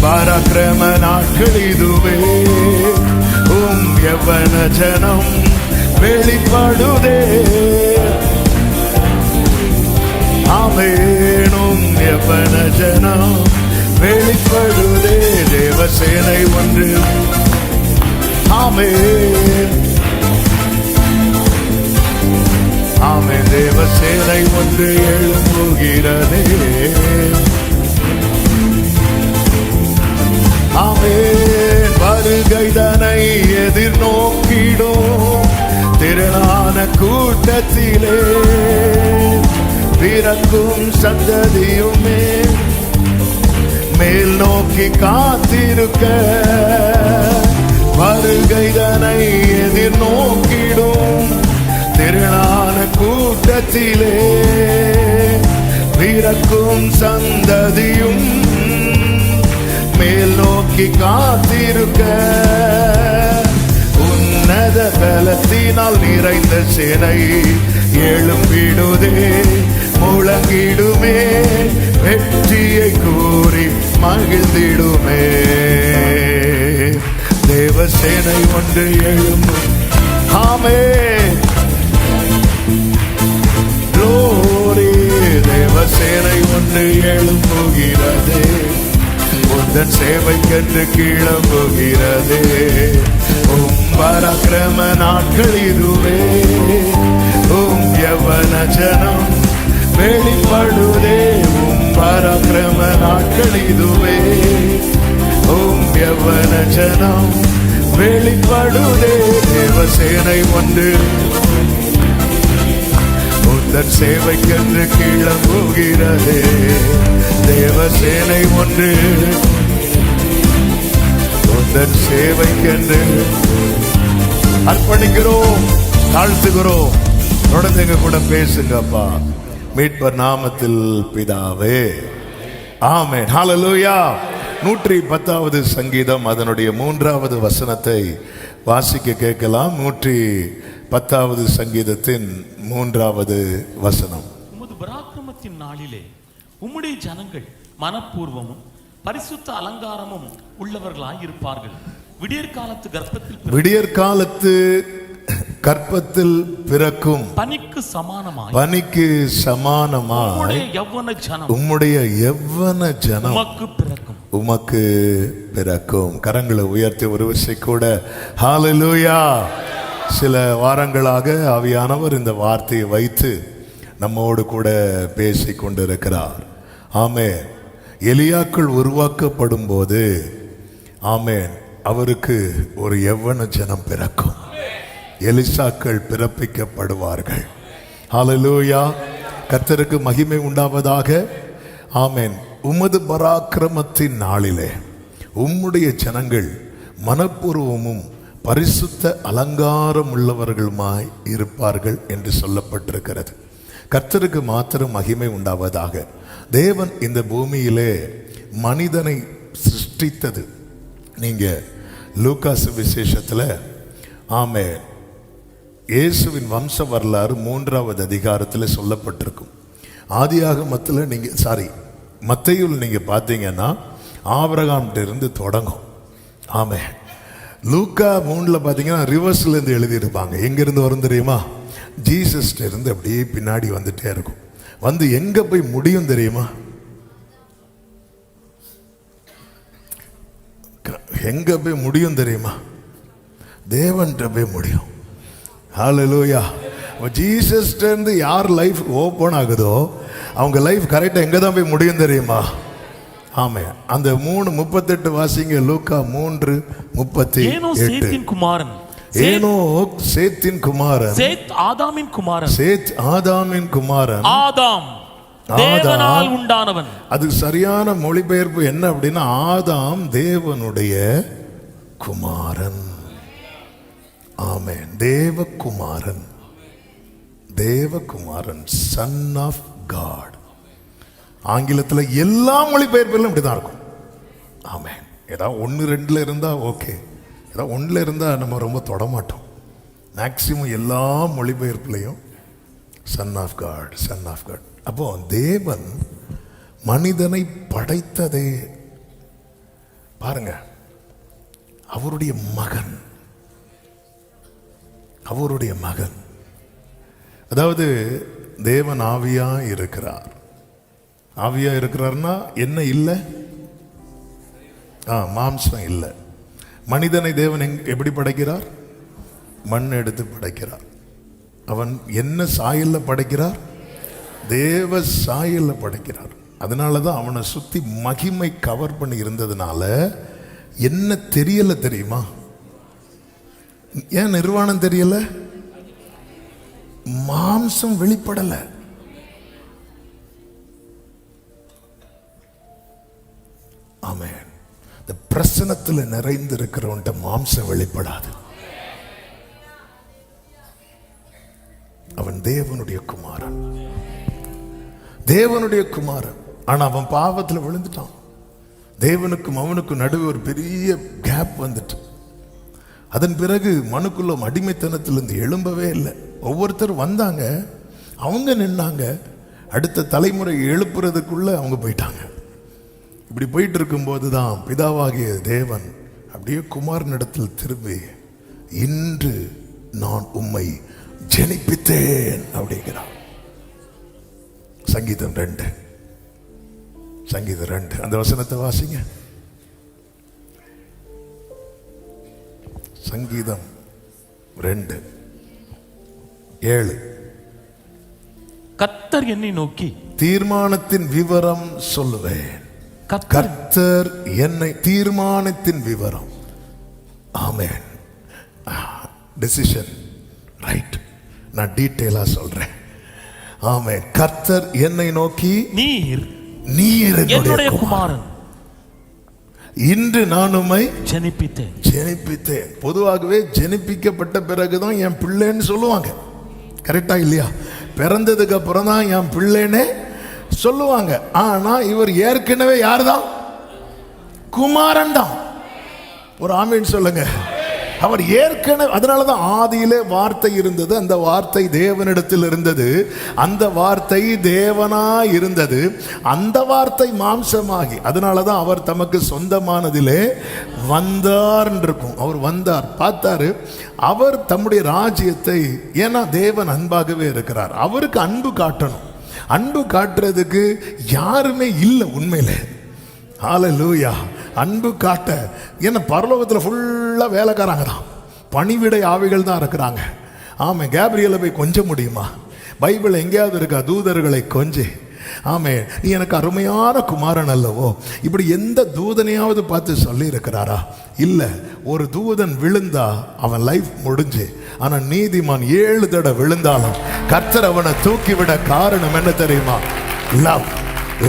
பராக்கிரம நாட்கள் இதுவே, யவன ஜனம் வெளிப்படுதே. ஆமென், யவன ஜனம் வெளிப்படுதே. தேவசேனை ஒன்று, ஆமென் ஆமென், தேவசேனை ஒன்று எழும்புகிறதே. ஆமென், வருகைதனை எதிர்நோக்கிடும் திரளான கூட்டத்திலே பிறக்கும் சந்ததியுமே மேல் நோக்கி காத்திருக்க. வருகைதனை எதிர்நோக்கிடும் திரளான கூட்டத்திலே பிறக்கும் சந்ததியும் மேல் நோக்கி காத்திருக்க. உன்னத பலத்தினால் நிறைந்த சேனை எழும்பிடுதே, முழங்கிடுமே, வெற்றியை கூறி மகிழ்ந்திடுமே. தேவசேனை ஒன்று எழும்பும், ஆமென், glory. தேவசேனை ஒன்று எழும்புகிறதே, உந்தன் சேவைக்கென்று கிளம்புகிறதே. பராக்கிரம நாட்கள் இதுவே, யவன ஜனம் வெளிப்படுதே. பராக்கிரம நாட்கள் இதுவே, யவன ஜனம் வெளிப்படுதே. தேவசேனை ஒன்று உந்தன் சேவைக்கென்று கிளம்புகிறதே. தேவசேனை ஒன்று உந்தன் சேவைக்கென்று அர்ப்பணிக்கிறோம், தாழ்த்துகிறோம். தொடர்ந்து எங்க கூட பேசுங்கப்பா. மீட்பர் நாமத்தில் பிதாவே, ஆமென், ஹல்லேலூயா. 110வது சங்கீதம் அதனுடைய 3வது வசனத்தை வாசிக்க கேட்கலாம். 110வது சங்கீதத்தின் 3வது வசனம். உமது பராக்கிரமத்தின் நாளிலே உம்முடைய ஜனங்கள் மனப்பூர்வமும் பரிசுத்த அலங்காரமும் உள்ளவர்களாய் இருப்பார்கள். விடியற்காலத்து கற்பத்தில் பிறக்கும் பனிக்கு சமானமாய் உம்முடைய யவ்வன ஜனம் உமக்கு பிறக்கும். கரங்களை உயர்த்தி ஒரு விசை கூட ஹல்லேலூயா. சில வாரங்களாக ஆவியானவர் இந்த வார்த்தையை வைத்து நம்மோடு கூட பேசிக் கொண்டிருக்கிறார். ஆமென். எலியாக்கள் உருவாக்கப்படும் போது ஆமென் அவருக்கு ஒரு யவ்வன ஜனம் பிறக்கும். எலிசாக்கள் பிறப்பிக்கப்படுவார்கள். ஹல்லேலூயா. கர்த்தருக்கு மகிமை உண்டாவதாக. ஆமென். உமது பராக்கிரமத்தின் நாளிலே உம்முடைய ஜனங்கள் மனப்பூர்வமும் பரிசுத்த அலங்காரம் உள்ளவர்களுமாய் இருப்பார்கள் என்று சொல்லப்பட்டிருக்கிறது. கர்த்தருக்கு மாத்திரம் மகிமை உண்டாவதாக. தேவன் இந்த பூமியிலே மனிதனை சிருஷ்டித்தது நீங்க லூக்கா சுவிசேஷத்தில் ஆமென் இயேசுவின் வம்ச வரலாறு 3வது அதிகாரத்தில் சொல்லப்பட்டிருக்கும். ஆதியாகமத்தில் நீங்க மத்தேயுவில் நீங்க பார்த்தீங்கன்னா ஆபிரகாம்கிட்ட இருந்து தொடங்கும். ஆமென். லூக்கா 3ல் பார்த்தீங்கன்னா ரிவர்ஸ்ல இருந்து எழுதியிருப்பாங்க. எங்கிருந்து வரும் தெரியுமா? ஜீசஸ்ட இருந்து அப்படியே பின்னாடி வந்துட்டே இருக்கும். வந்து எங்க போய் முடியும் தெரியுமா? எங்க போய் முடியும் தெரியுமா? தேவன்கிட்ட போய் முடியும். ஹல்லேலூயா. ஜீசஸ்ட இருந்து யார் லைஃப் ஓப்பன் ஆகுதோ அவங்க லைஃப் கரெக்டாக எங்கே தான் போய் முடியும் தெரியுமா? ஆமாம். அந்த 3:38 வாசிங்க. லூக்கா 3:38. சேத்தின் குமாரன் ஏனோக் சேத்தின் குமாரன், சேத் ஆதாமின் குமாரன், சேத் ஆதாமின் குமாரன், ஆதாம் தேவனால் உண்டானவன். அது சரியான மொழிபெயர்ப்பு என்ன அப்படின்னா ஆதாம் தேவனுடைய குமாரன். ஆமென். தேவகுமாரன், தேவகுமாரன், சன் ஆஃப் காட். ஆங்கிலத்தில் எல்லா மொழிபெயர்ப்பிலும் இப்படிதான் இருக்கும். ஆமென். ஏதாவது 1-2 இருந்தா ஓகே, ஏதாவது 1 இருந்தா நம்ம ரொம்ப தொடமாட்டோம். மேக்சிமம் எல்லா மொழிபெயர்ப்புலையும் son of God, son of God. அப்போ தேவன் மனிதனை படைத்ததே பாருங்க, அவருடைய மகன், அவருடைய மகன். அதாவது தேவன் ஆவியா இருக்கிறார். ஆவியா இருக்கிறார்னா என்ன இல்லை? மாம்சம் இல்லை. மனிதனை தேவன் எப்படி படைக்கிறார்? மண் எடுத்து படைக்கிறார். அவன் என்ன சாயல்ல படைக்கிறார்? தேவ சாயல்ல படைக்கிறார். அதனாலதான் அவனை சுத்தி மகிமை கவர் பண்ணி இருந்ததுனால என்ன தெரியல தெரியுமா? ஏன் நிர்வாணம் தெரியல? மாம்சம் வெளிப்படல. ஆமென். இந்த பிரசனத்தில் நிறைந்து இருக்கிறவன்ட்ட மாம்சம் வெளிப்படாது. அவன் தேவனுடைய குமாரன், தேவனுடைய குமாரன். ஆனா அவன் பாவத்துல விழுந்துட்டான். தேவனுக்கும் அவனுக்கும் நடுவே ஒரு பெரிய கேப் வந்துட்டு, அதன் பிறகு மனுக்குள்ள அடிமைத்தனத்திலிருந்து எழும்பவே இல்லை. ஒவ்வொருத்தரும் வந்தாங்க, அவங்க நின்னாங்க, அடுத்த தலைமுறை எழுப்புறதுக்குள்ள அவங்க போயிட்டாங்க. இப்படி போயிட்டு இருக்கும்போது தான் பிதாவாகிய தேவன் அப்படியே குமாரனிடத்தில் திரும்பி, இன்று நான் உம்மை ஜெனிப்பித்தேன் அப்படிங்கிறான். சங்கீதம் 2, சங்கீதம் 2 அந்த வசனத்தை வாசிங்க. சங்கீதம் 2:7. கர்த்தர் என்னை நோக்கி தீர்மானத்தின் விவரம் சொல்லுவேன். கர்த்தர் என்னை, தீர்மானத்தின் விவரம். ஆமென். Decision right. நான் டீட்டெயிலா சொல்றேன். ஆமென். கர்த்தர் என்னை நோக்கி, நீர் என்னுடைய குமாரன், இன்று நான் உம்மை ஜெனிப்பித்தேன். பொதுவாகவே ஜெனிப்பிக்கப்பட்ட பிறகுதான் என் பிள்ளைன்னு சொல்லுவாங்க. கரெக்டா இல்லையா? பிறந்ததுக்கு அப்புறம் தான் என் பிள்ளைன்னு சொல்லுவாங்க. ஆனா இவர் ஏற்கனவே யாருதான்? குமாரன் தான். ஒரு ஆமீன் சொல்லுங்க. அவர் ஏற்கனவே, அதனாலதான் ஆதியிலே வார்த்தை இருந்தது, அந்த வார்த்தை தேவனிடத்தில் இருந்தது, அந்த வார்த்தை தேவனா இருந்தது, அந்த வார்த்தை மாம்சமாகி, அதனாலதான் அவர் தமக்கு சொந்தமானதிலே வந்தார் இருக்கும். அவர் வந்தார், பார்த்தாரு, அவர் தம்முடைய ராஜ்யத்தை, ஏன்னா தேவன் அன்பாகவே இருக்கிறார், அவருக்கு அன்பு காட்டணும். அன்பு காட்டுறதுக்கு யாருமே இல்லை உண்மையிலே. ஹல்லேலூயா. அன்பு காட்ட, ஏன்னா பரலோகத்தில் ஃபுல்லா வேலைக்காரங்க தான், பணிவிடை ஆவிகள் தான் இருக்கிறாங்க. ஆமே. கேப்ரியலை போய் கொஞ்ச முடியுமா? பைபிள் எங்கேயாவது இருக்கா தூதர்களை கொஞ்சே? ஆமே. நீ எனக்கு அருமையான குமாரன் அல்லவோ, இப்படி எந்த தூதனையாவது பார்த்து சொல்லி இருக்கிறாரா? இல்ல. ஒரு தூதன் விழுந்தா அவன் லைஃப் முடிஞ்சு. ஆனா நீதிமான் 7 தடவை விழுந்தாலும் கர்த்தர் அவனை தூக்கிவிட காரணம் என்ன தெரியுமா? Love,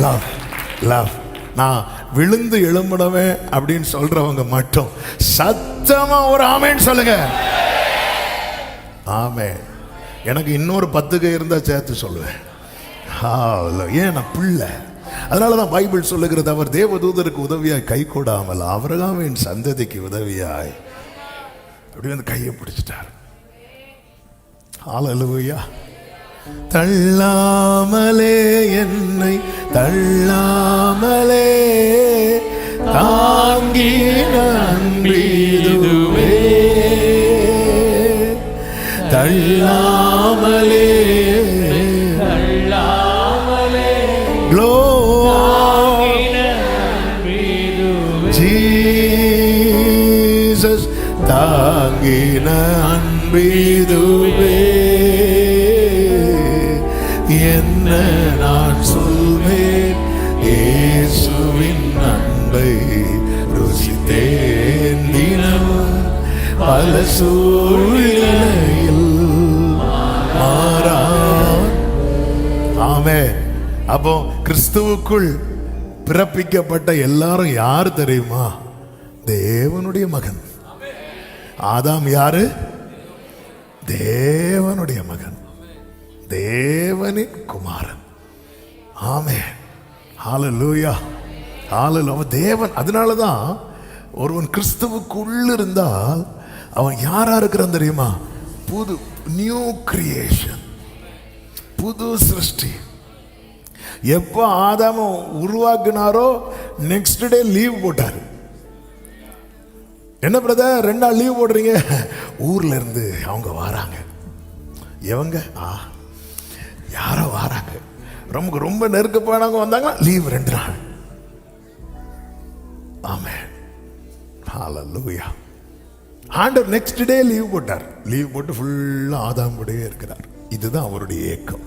love, love. நான் விழுந்து எழும்பினவன் அப்படின்னு சொல்றவங்க மட்டும் சத்தமா ஒரு ஆமேன்னு சொல்லுங்க. ஆமே. எனக்கு இன்னொரு 10 கை இருந்தா சேர்த்து சொல்லுவேன். ஏன் நான் பிள்ளை. அதனாலதான் பைபிள் சொல்லுகிறது, அவர் தேவதூதருக்கு உதவியாய் கை கூடாமல் ஆபிரகாமின் சந்ததிக்கு உதவியாய் அப்படி வந்து கையை பிடிச்சிட்டார். ஹல்லேலூயா. தள்ளாமலே என்னை தள்ளாமலே தாங்கி நம்பிடுவே, தள்ளாமலே ஜீசஸ் தாங்கின அன்பிதுவே, என்ன நான் சொல்வேன், இயேசுவின் அன்பை ருசித்தேன் தினமும் பல சூழ்நிலையில் மாறா. ஆமென். அப்போ கிறிஸ்துவுக்குள் பிறப்பிக்கப்பட்ட எல்லாரும் யார் தெரியுமா? தேவனுடைய மகன். ஆதாம் யாரு? தேவனுடைய மகன், தேவனின் குமாரன். ஆமென். ஹல்லேலூயா. ஹல்லேலூயா. தேவன். அதனாலதான் ஒருவன் கிறிஸ்துவுக்குள்ள இருந்தால் அவன் யாரா இருக்கிறான் தெரியுமா? புது நியூ கிரியேஷன், புது சிருஷ்டி. எப்போ ஆதாம உருவாக்குனாரோ நெக்ஸ்ட் டே லீவ் போட்டாரு. என்ன பிரதர் 2 நாள் லீவ் போடுறீங்க? ஊர்ல இருந்து அவங்க வராங்க. எவங்க? யாரோ வராங்க, ரொம்ப ரொம்ப நெருக்கப்பானவங்க வந்தாங்கன்னா லீவ் 2 நாள். ஆமென், ஹalleluya. ஆண்டவர் நெக்ஸ்ட் டே லீவ் போட்டார். லீவ் போட்டு ஃபுல்லா ஆதாம் கூடவே இருக்கிறார். இதுதான் அவருடைய ஏக்கம்.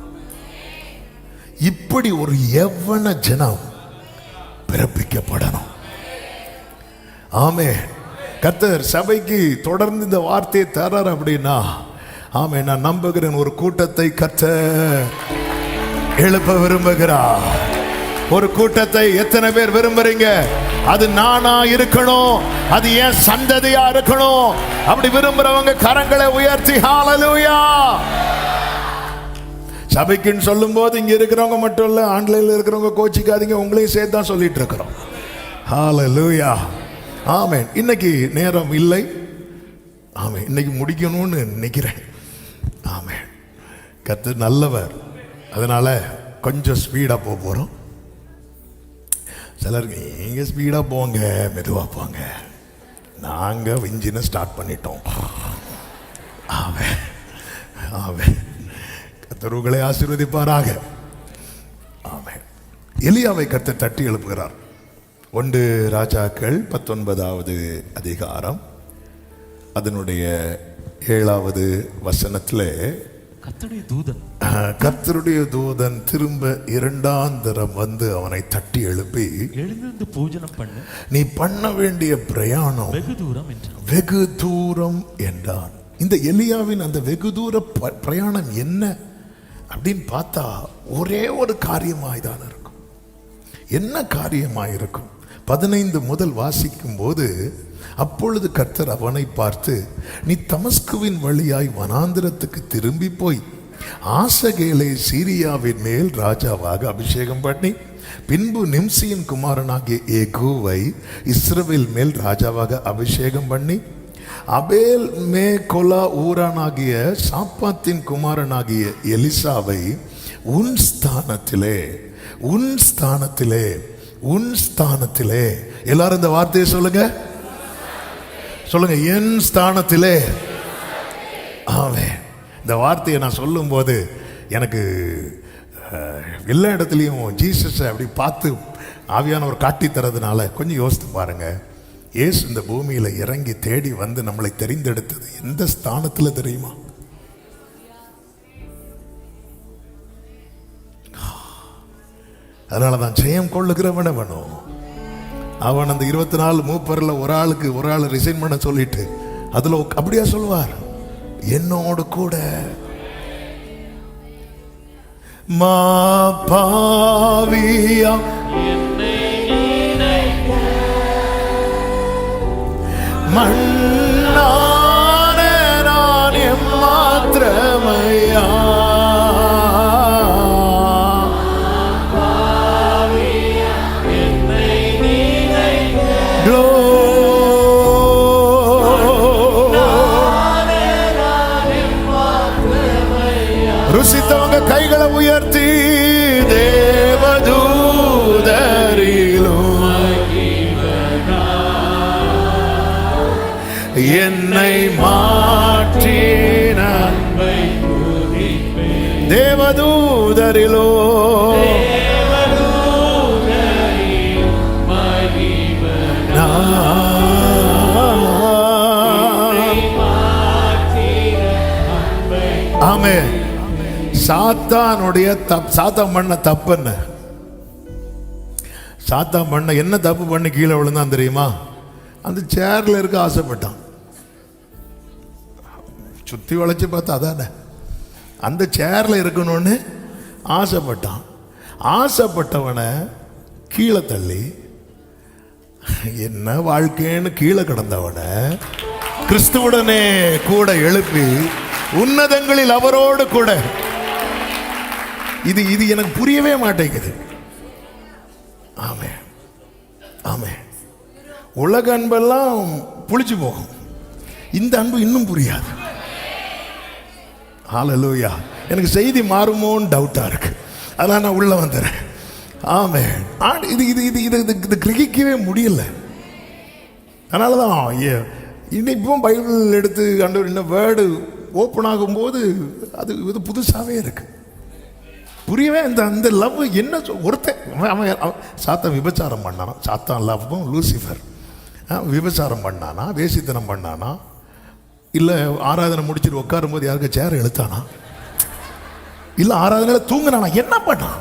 இப்படி ஒரு யவன ஜனம் பிறப்பிக்கப்படணும். ஆமென். கர்த்தர் சபைக்கு தொடர்ந்து இந்த வார்த்தையை தரார் அப்படின்னா, ஆமென், நான் நம்புகிறேன் ஒரு கூட்டத்தை கர்த்தர் எழுப்ப விரும்புகிறார். ஒரு கூட்டத்தை எத்தனை பேர் விரும்புறீங்க? அது நானா இருக்கணும், அது ஏன் சந்ததியா இருக்கணும். அப்படி விரும்புறவங்க கரங்களை உயர்த்தி ஹalleluya. சபைக்குன்னு சொல்லும் போது இங்க இருக்கிறவங்க மட்டும் இல்ல, ஆன்லைன்ல இருக்கிறவங்க கோச்சிக்காதீங்க, உங்களையும் சேர்த்து தான் சொல்லிட்டு இருக்கிறோம். ஹalleluya. ஆமென். இன்னைக்கு நேரம் இல்லை. ஆமென். இன்னைக்கு முடிக்கணும்னு நினைக்கிறேன். ஆமென். கர்த்தர் நல்லவர். அதனால கொஞ்சம் ஸ்பீடா போறோம். சிலருக்கு நீங்க ஸ்பீடா போங்க, மெதுவா போங்க, நாங்க இன்ஜினை ஸ்டார்ட் பண்ணிட்டோம். ஆமென், ஆமென். கர்த்தர் உங்களை ஆசீர்வதிப்பாராக. ஆமென். எலியாவை கர்த்தர் தட்டி எழுப்புகிறார். 1 ராஜாக்கள் 19வது அதிகாரம் அதனுடைய 7வது வசனத்திலே கர்த்தருடைய தூதன் திரும்ப 2ஆம் தரம் வந்து அவனை தட்டி எழுப்பி, எழுந்து பூஜனம் பண்ணு, நீ பண்ண வேண்டிய பிரயாணம் வெகு தூரம் என்றான். இந்த எலியாவின் அந்த வெகு தூர பிரயாணம் என்ன அப்படின்னு பார்த்தா ஒரே ஒரு காரியமாய்தான் இருக்கும். என்ன காரியமாயிருக்கும்? 15 முதல் வாசிக்கும் போது, அப்பொழுது கர்த்தர் அவனை பார்த்து, நீ தமஸ்குவின் வழியாய் வனாந்திரத்துக்கு திரும்பி போய் ஆசகேலை சீரியாவின் மேல் ராஜாவாக அபிஷேகம் பண்ணி, பின்பு நிம்சியின் குமாரனாகிய ஏகூவை இஸ்ரவேல் மேல் ராஜாவாக அபிஷேகம் பண்ணி, அபேல் மே கொலா ஊரானாகிய சாப்பாத்தின் குமாரனாகிய எலிசாவை உன் ஸ்தானத்திலே எல்லாரும் இந்த வார்த்தையை சொல்லுங்க, சொல்லுங்க, என் ஸ்தானத்திலே. ஆமென். இந்த வார்த்தையை நான் சொல்லும் போது எனக்கு எல்லா இடத்துலையும் ஜீசஸை அப்படி பார்த்து ஆவியானவர் காட்டி தரதுனால கொஞ்சம் யோசித்து பாருங்க. இயேசு இந்த பூமியில இறங்கி தேடி வந்து நம்மளை தெரிந்தெடுத்தது எந்த ஸ்தானத்துல தெரியுமா? அதனாலதான் ஜெயம் கொள்ளுகிறவன வேணும். அவன் அந்த 24 மூப்பர்ல ஒரு ஆள் ரிசைன் பண்ண சொல்லிட்டு அதுல அப்படியா சொல்லுவார், என்னோடு கூட மா பாவியா மன்னான நான் எம்மாத்திரமையா ருசித்தவங்க கைகளை உயர்த்தி தேவதூதரிலும் என்னை மாற்றின தேவதூதரிலோ ஆமென். சாத்தானுடைய சாத்தான் பண்ண தப்பு என்ன? சாத்தான் பண்ண என்ன தப்பு பண்ணி கீழே விழுந்தான் தெரியுமா? அந்த சேர்ல இருக்க ஆசைப்பட்டான். சுத்தி வளைச்சு பார்த்தா அதானே, அந்த சேர்ல இருக்கணும்னு ஆசைப்பட்டான். ஆசைப்பட்டவனை கீழே தள்ளி என்ன வாழ்க்கைன்னு கீழே கிடந்தவனை கிறிஸ்துவுடனே கூட எழுப்பி உன்னதங்களில் அவரோடு கூட. இது இது எனக்கு புரியவே மாட்டேங்குது. ஆமே ஆமே. உலக அன்பெல்லாம் புளிச்சு போகும், இந்த அன்பு இன்னும் புரியாது. ஹல்லேலூயா. எனக்கு செய்தி மாறுமோன்னு டவுட்டா இருக்கு, அதான் நான் உள்ள வந்துடுறேன். ஆமே. இது இது இது இது இது கிரகிக்கவே முடியல. அதனாலதான் இன்னைக்கும் பைபிள் எடுத்து ஆண்டவர் என்ன வேர்டு ஓப்பன் ஆகும்போது அது இது புதுசாகவே இருக்கு. புரியவே அந்த லவ் என்ன ஒருத்தன் சாத்தான் விபச்சாரம் பண்ணானா, சாத்தான் லவ்வும் லூசிஃபர் விபச்சாரம் பண்ணானா, வேசித்தனம் பண்ணானா, இல்லை ஆராதனை முடிச்சுட்டு உட்காரும் போது யாருக்கு சேர் இழுத்தானா, இல்லை ஆராதனையில் தூங்கினானா, என்ன பண்ணான்?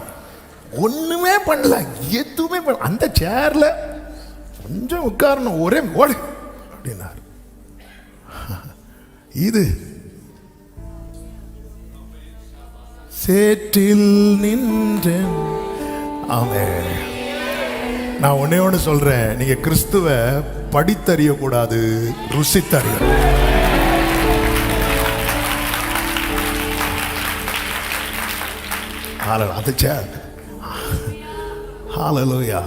ஒன்றுமே பண்ணல, எதுவுமே பண்ண. அந்த சேரில் கொஞ்சம் உட்காரணும், ஒரே ஓடு அப்படின்னாரு. இது சேற்றில் நின்றேன். ஆமென். நான் ஒன்னே ஒன்று சொல்றேன், நீங்க கிறிஸ்துவ படித்தறிய கூடாது, ருசித்தறிய. அது சேர். ஹalleluya.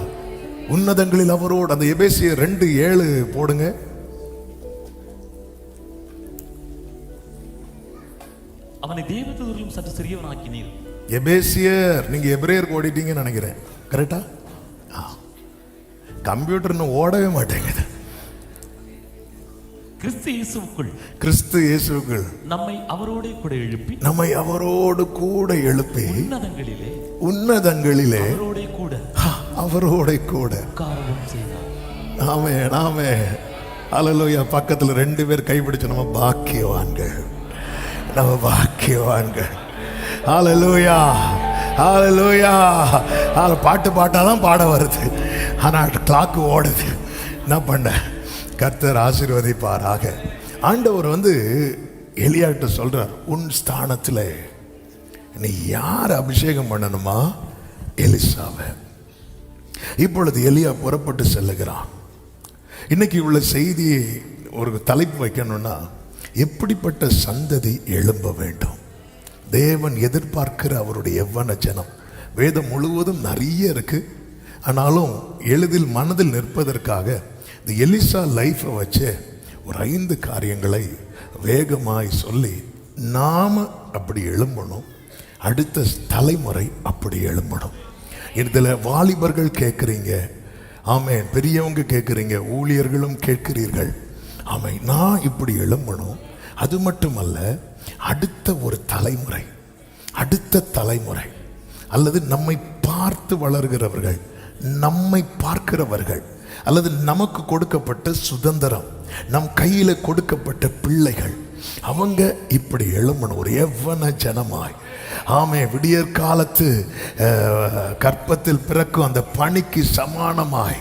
உன்னதங்களில் அவரோடு, அந்த எபேசியர் 2:7 போடுங்க. அவனை தேவதூதரிலும் சற்று சிறியவனாக்கினீர். எபேசியர், நீங்க எபிரேயர் ஓடிட்டீங்கன்னு நினைக்கிறேன், கரெக்டா? கம்ப்யூட்டர்னு ஓடவே மாட்டேங்குது. கிறிஸ்து இயேசுவுக்குள் நம்மை அவரோடு கூட எழுப்பி, நம்மை அவரோடு கூட எழுப்பி உன்னதங்களிலே அவரோட கூட காரணம் செய்தார். ஆமென், ஆமென். ஹalleluya. பக்கத்துல 2 பேர் கைப்பிடிச்சு, நம்ம பாக்கியவான்கள், நம்ம பாக்கியவான்கள். ஹalleluya, ஹalleluya. பாட்டு பாட்டாதான் பாட வருது, ஆனால் கிளாக்கு ஓடுது. என்ன பண்ண? கர்த்தர் ஆசீர்வதிப்பாராக. ஆண்டவர் எலியாட்ட சொல்றார், உன் ஸ்தானத்தில் நீ யார் அபிஷேகம் பண்ணணுமா? எலிசாவை. இப்பொழுது எலியா புறப்பட்டு செல்லுகிறான். இன்னைக்கு உள்ள செய்தியை ஒரு தலைப்பு வைக்கணும்னா, எப்படிப்பட்ட சந்ததி எழும்ப வேண்டும்? தேவன் எதிர்பார்க்கிற அவருடைய யவ்வன ஜனம். வேதம் முழுவதும் நிறைய இருக்கு, ஆனாலும் எளிதில் மனதில் நிற்பதற்காக இந்த எலிசா லைஃப்பை வச்சு ஒரு 5 காரியங்களை வேகமாய் சொல்லி நாம அப்படி எழும்பணும், அடுத்த தலைமுறை அப்படி எழும்பணும். இதில் வாலிபர்கள் கேட்குறீங்க, ஆமென். பெரியவங்க கேட்குறீங்க, ஊழியர்களும் கேட்கிறீர்கள். ஆமென். நான் இப்படி எழும்பணும். அது மட்டுமல்ல, அடுத்த ஒரு தலைமுறை, அடுத்த தலைமுறை, அல்லது நம்மை பார்த்து வளர்கிறவர்கள், நம்மை பார்க்கிறவர்கள், அல்லது நமக்கு கொடுக்கப்பட்ட சுதந்திரம், நம் கையில கொடுக்கப்பட்ட பிள்ளைகள், அவங்க இப்படி எழும்பணும் ஒரு யவ்வன ஜனமாய். ஆமே. விடியற் காலத்து கற்பத்தில் பிறக்கும் அந்த பனிக்கு சமானமாய்,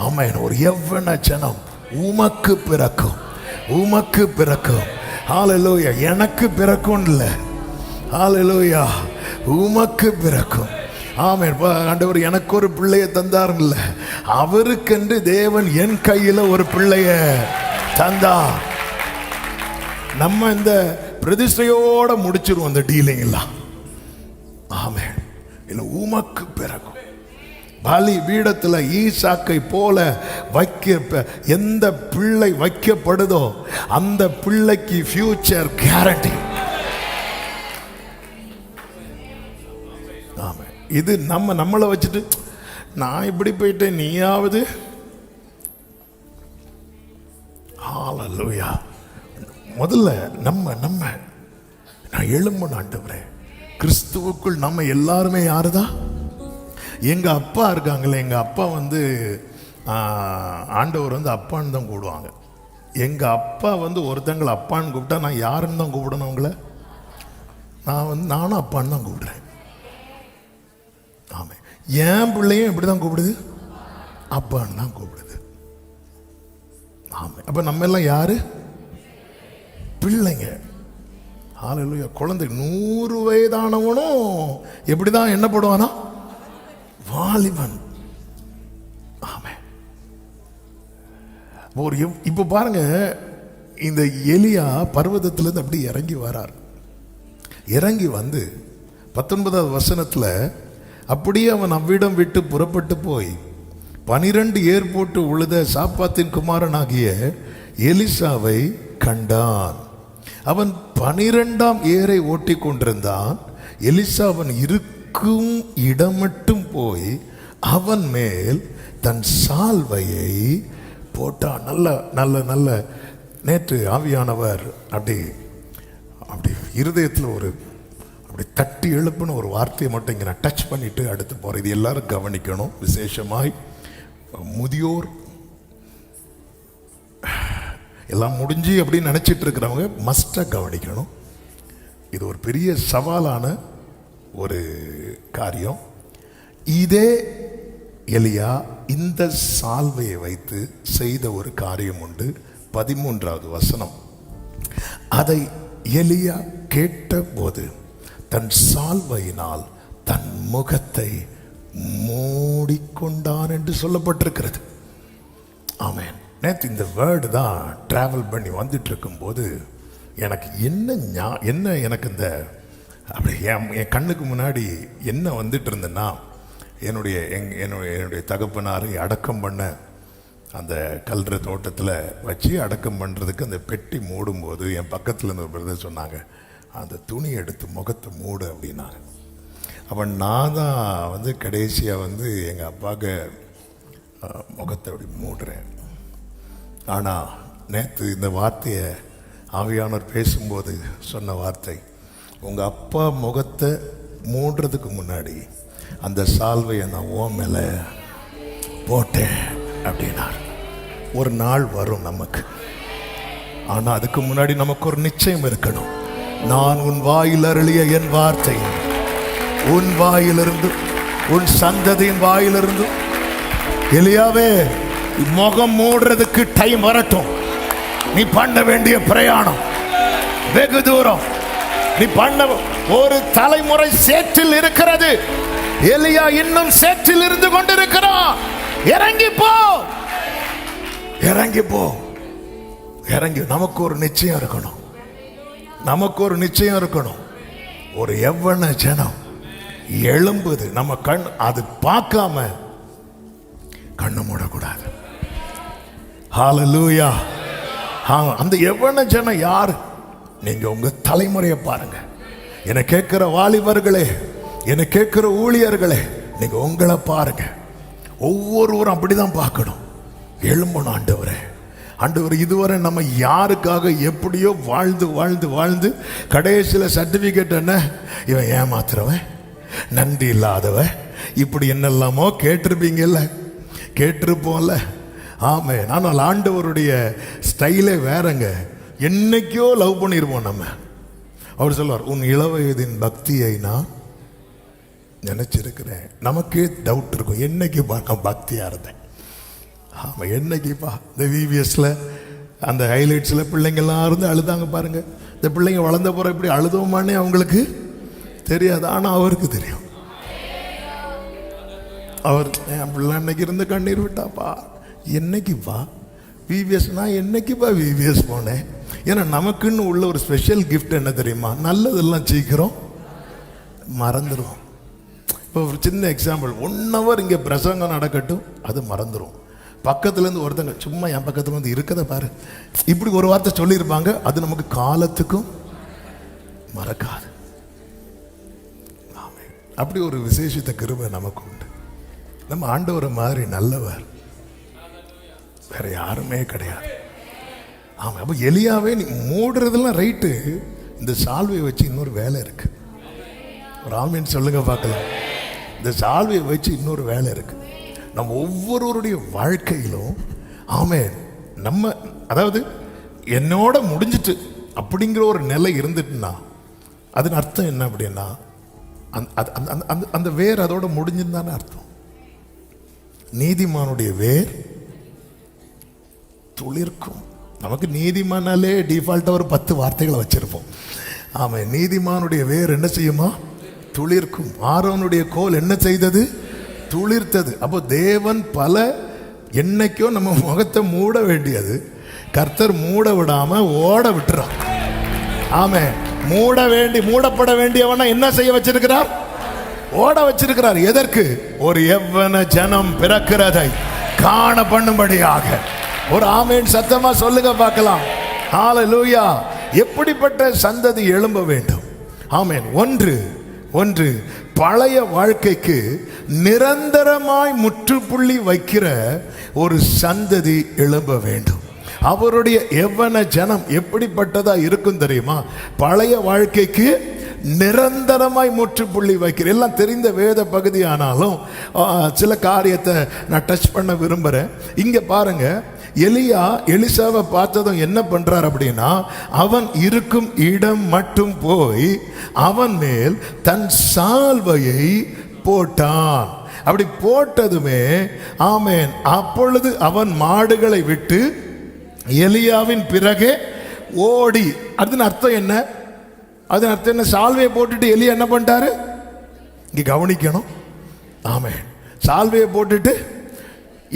ஆமென், ஒரு யவ்வன ஜனம் உமக்கு பிறக்கும், உமக்கு பிறக்கும். ஹalleluya. எனக்கு பிறக்கும் இல்லை, ஹalleluya, உமக்கு பிறக்கும். ஆமென். ஆண்டவர் எனக்கு ஒரு பிள்ளைய தந்தார் இல்லை, அவருக்கென்று தேவன் என் கையில ஒரு பிள்ளைய தந்தார். நம்ம இந்த பிரதிஷ்டையோட முடிச்சிருவோம் இந்த டீலிங் எல்லாம். ஆமென். இல்ல, உமக்கு பிறகும். பலி பீடத்துல ஈசாக்கை போல எந்த பிள்ளை வைக்கப்படுதோ அந்த பிள்ளைக்கு ஃபியூச்சர் கேரண்டி. ஆமென். இது நம்மளை வச்சுட்டு நான் இப்படி போயிட்டேன், நீயாவது. ஹalleluya. முதல்ல நம்ம நான் எழும்பணும். ஆண்டவரே, கிறிஸ்துவுக்குள் நம்ம எல்லாருமே யாருதான்? எங்க அப்பா இருக்காங்களே, எங்க அப்பா ஆண்டவர் அப்பான்னு தான் கூப்பிடுவாங்க. எங்க அப்பா ஒருத்தங்களை அப்பான்னு கூப்பிட்டா நான் யாருன்னு தான் கூப்பிடணும் உங்களை. நானும் அப்பான்னு தான் கூப்பிடுறேன். ஆமாம். என் பிள்ளையும் எப்படி தான் கூப்பிடுது? அப்பான்னு தான் கூப்பிடுது. ஆமாம். அப்போ நம்ம எல்லாம் யாரு? பிள்ளைங்க. ஹalleluya. குழந்தை 100 வயதானவனும் எப்படி தான் என்ன போடுவானா? வாலிபன். ஆமாம். இப்போ பாருங்க, இந்த எலியா பர்வதத்திலிருந்து அப்படி இறங்கி வரார். இறங்கி 19வது வசனத்தில், அப்படியே அவன் அவ்விடம் விட்டு புறப்பட்டு போய் 12 ஏர் போட்டு உழுத சாப்பாத்தின் குமாரனாகிய எலிசாவை கண்டான். அவன் 12ஆம் ஏரை ஓட்டி கொண்டிருந்தான். எலிசா அவன் இருக்கும் இடம் மட்டும் போய் அவன் மேல் தன் சால்வையை போட்டான். நல்ல நல்ல நல்ல நேற்று ஆவியானவர் அப்படி அப்படி இருதயத்தில் ஒரு அப்படி தட்டி எழுப்புன ஒரு வார்த்தையை மட்டும் இங்கே நான் டச் பண்ணிட்டு அடுத்து போகிறேன். இது எல்லாரும் கவனிக்கணும். விசேஷமாய் முதியோர் எல்லாம் முடிஞ்சு அப்படின்னு நினச்சிட்டு இருக்கிறவங்க மஸ்டாக கவனிக்கணும். இது ஒரு பெரிய சவாலான ஒரு காரியம். இதே எலியா இந்த சால்வையை வைத்து செய்த ஒரு காரியம் உண்டு. 13வது வசனம். அதை எலியா கேட்டபோது தன் சால்வையினால் தன் முகத்தை மூடிக்கொண்டான் என்று சொல்லப்பட்டிருக்கிறது. ஆமென். நேற்று இந்த வேர்டு தான் டிராவல் பண்ணி வந்துட்டு இருக்கும்போது எனக்கு என்ன எனக்கு இந்த அப்படி என் கண்ணுக்கு முன்னாடி என்ன வந்துட்டு இருந்தேன்னா, என்னுடைய தகப்பனாரை அடக்கம் பண்ண அந்த கல்ற தோட்டத்தில் வச்சு அடக்கம் பண்ணுறதுக்கு அந்த பெட்டி மூடும்போது என் பக்கத்தில் இருந்த ஒரு பிரதர் சொன்னாங்க, அந்த துணி எடுத்து முகத்தை மூடு அப்படின்னாங்க. அப்போ நான் தான் கடைசியாக எங்கள் அப்பாவுக்கு முகத்தை அப்படி மூடுறேன். ஆனால் நேற்று இந்த வார்த்தையை ஆவியானவர் பேசும்போது சொன்ன வார்த்தை, உங்கள் அப்பா முகத்தை மூடுறதுக்கு முன்னாடி அந்த சால்வையை நான் மேலே போட்டேன் அப்படின்னார். ஒரு நாள் வரும் நமக்கு. ஆனால் அதுக்கு முன்னாடி நமக்கு ஒரு நிச்சயம் இருக்கணும். நான் உன் வாயில் அருளிய என் வார்த்தை உன் வாயிலிருந்து உன் சந்ததியின் வாயிலிருந்து, எலியாவே முகம் மூடுறதுக்கு டைம் வரட்டும். நீ பண்ண வேண்டிய பிரயாணம் வெகு தூரம். நீ பண்ண ஒரு தலைமுறை சேற்றில் இருக்கிறது. எலியா இன்னும் சேற்றில் இருந்து கொண்டிருக்கிறான். இறங்கி போ, இறங்கி போ, இறங்கி. நமக்கு ஒரு நிச்சயம் இருக்கணும். நமக்கு ஒரு நிச்சயம் இருக்கணும். ஒரு எவ்வளவு ஜனம் எழும்புது, நம்ம கண் அது பார்க்காம கண்ணு மூடக்கூடாது. ஹல்லேலூயா. அந்த எவ்வளவு ஜனம் யாரு? நீங்க உங்க தலைமுறையை பாருங்க. என்னை கேட்கிற வாலிபர்களே, என்னை கேட்கிற ஊழியர்களே, நீங்க உங்களை பாருங்க. ஒவ்வொருவரும் அப்படிதான் பார்க்கணும். எழும்பணும். ஆண்டவரே, ஆண்டவர், இதுவரை நம்ம யாருக்காக எப்படியோ வாழ்ந்து வாழ்ந்து வாழ்ந்து கடைசியில் சர்டிபிகேட் என்ன, இவன் ஏமாத்துறவன், நன்றி இல்லாதவன், இப்படி என்னெல்லாமோ கேட்டிருப்பீங்கல்ல, கேட்டிருப்போம்ல. ஆமே. ஆனால் ஆண்டவருடைய ஸ்டைலே வேறங்க. என்னைக்கோ லவ் பண்ணிருப்போம் நம்ம. அவர் சொல்வார், உன் இளவயதின் பக்தியை நான் நினைச்சிருக்கிறேன். நமக்கே டவுட் இருக்கும், என்னைக்குப்பா நான் பக்தியா இருந்தேன். ஆமாம், என்னைக்குப்பா. இந்த விவிஎஸ்ல அந்த ஹைலைட்ஸில் பிள்ளைங்கள்லாம் இருந்து அழுதாங்க பாருங்க. இந்த பிள்ளைங்க வளர்ந்த போகிற இப்படி அழுதோமானே அவங்களுக்கு தெரியாது, ஆனால் அவருக்கு தெரியும். அவர் என் பிள்ளை அன்னைக்கு இருந்து கண்ணீர் விட்டாப்பா. என்னைக்குப்பா விவிஎஸ்? நான் என்னைக்குப்பா விவிஎஸ் போனேன்? ஏன்னா நமக்குன்னு உள்ள ஒரு ஸ்பெஷல் கிஃப்ட் என்ன தெரியுமா? நல்லதெல்லாம் சீக்கிரம் மறந்துடும். இப்போ ஒரு சின்ன எக்ஸாம்பிள், 1 hour இங்கே பிரசங்கம் நடக்கட்டும், அது மறந்துடும். பக்கத்துலேருந்து ஒருத்தங்க சும்மா என் பக்கத்துல வந்து இருக்கதை பாரு, இப்படி ஒரு வார்த்தை சொல்லியிருப்பாங்க, அது நமக்கு காலத்துக்கும் மறக்காது. ஆமே. அப்படி ஒரு விசேஷித்த கிருபை நமக்கு உண்டு. நம்ம ஆண்டவரை மாதிரி நல்லவர் வேற யாருமே கிடையாது. ஆமாம். அப்போ எலியாவே நீ மூடுறதெல்லாம் ரைட்டு, இந்த சால்வையை வச்சு இன்னொரு வேலை இருக்கு. ஒரு ஆமீன் சொல்லுங்க பார்க்கலாம். இந்த சால்வையை வச்சு இன்னொரு வேலை இருக்கு. நம்ம ஒவ்வொருவருடைய வாழ்க்கையிலும் ஆமென், நம்ம அதாவது என்னோட முடிஞ்சிட்டு அப்படிங்கிற ஒரு நிலை இருந்துட்டுன்னா அதன் அர்த்தம் என்ன அப்படின்னா, அந்த வேர் அதோட முடிஞ்சுன்னு அர்த்தம். நீதிமானுடைய வேர் துளிர்க்கும். நமக்கு நீதிமானாலே டிஃபால்ட்டா ஒரு 10 வார்த்தைகளை வச்சிருப்போம். ஆமா, நீதிமானுடைய வேர் என்ன செய்யுமா? துளிர்க்கும். ஆரோனுடைய கோல் என்ன செய்தது? துளிர்த்தது. அப்போ தேவன் பல என்னைக்கோ நம்ம முகத்தை மூட வேண்டியது கர்த்தர் மூட விடாம ஓட விட்டுறான். ஆமே. மூடப்பட வேண்டியவன என்ன செய்ய வச்சிருக்கிறார்? ஓட வச்சிருக்கிறார். எதற்கு? ஒரு எவ்வன ஜனம் பிறக்கிறதை காண பண்ணும்படியாக. ஒரு ஆமேன் சத்தமா சொல்லுங்க பார்க்கலாம். ஹல்லேலூயா. எப்படிப்பட்ட சந்ததி எழும்ப வேண்டும்? ஆமேன். ஒன்று பழைய வாழ்க்கைக்கு நிரந்தரமாய் முற்றுப்புள்ளி வைக்கிற ஒரு சந்ததி எழும்ப வேண்டும். அவருடைய எவ்வன ஜனம் எப்படிப்பட்டதா இருக்கும் தெரியுமா? பழைய வாழ்க்கைக்கு நிரந்தரமாய் முற்றுப்புள்ளி வைக்கிற எல்லாம் தெரிந்த வேத பகுதி. ஆனாலும் சில காரியத்தை நான் டச் பண்ண விரும்புறேன். இங்க பாருங்க, எலியா எலிசாவை பார்த்ததும் என்ன பண்றார் அப்படின்னா, அவன் இருக்கும் இடம் மட்டும் போய் அவன் மேல் தன் சால்வையை போட்டான். அப்படி போட்டதுமே ஆமென், அப்பொழுது அவன் மாடுகளை விட்டு எலியாவின் பிறகே ஓடி. அதன் அர்த்தம் என்ன? அதன் அர்த்தம் என்ன? சால்வையை போட்டுட்டு எலியா என்ன பண்ணிட்டாரு? இங்க கவனிக்கணும். ஆமென். சால்வையை போட்டுட்டு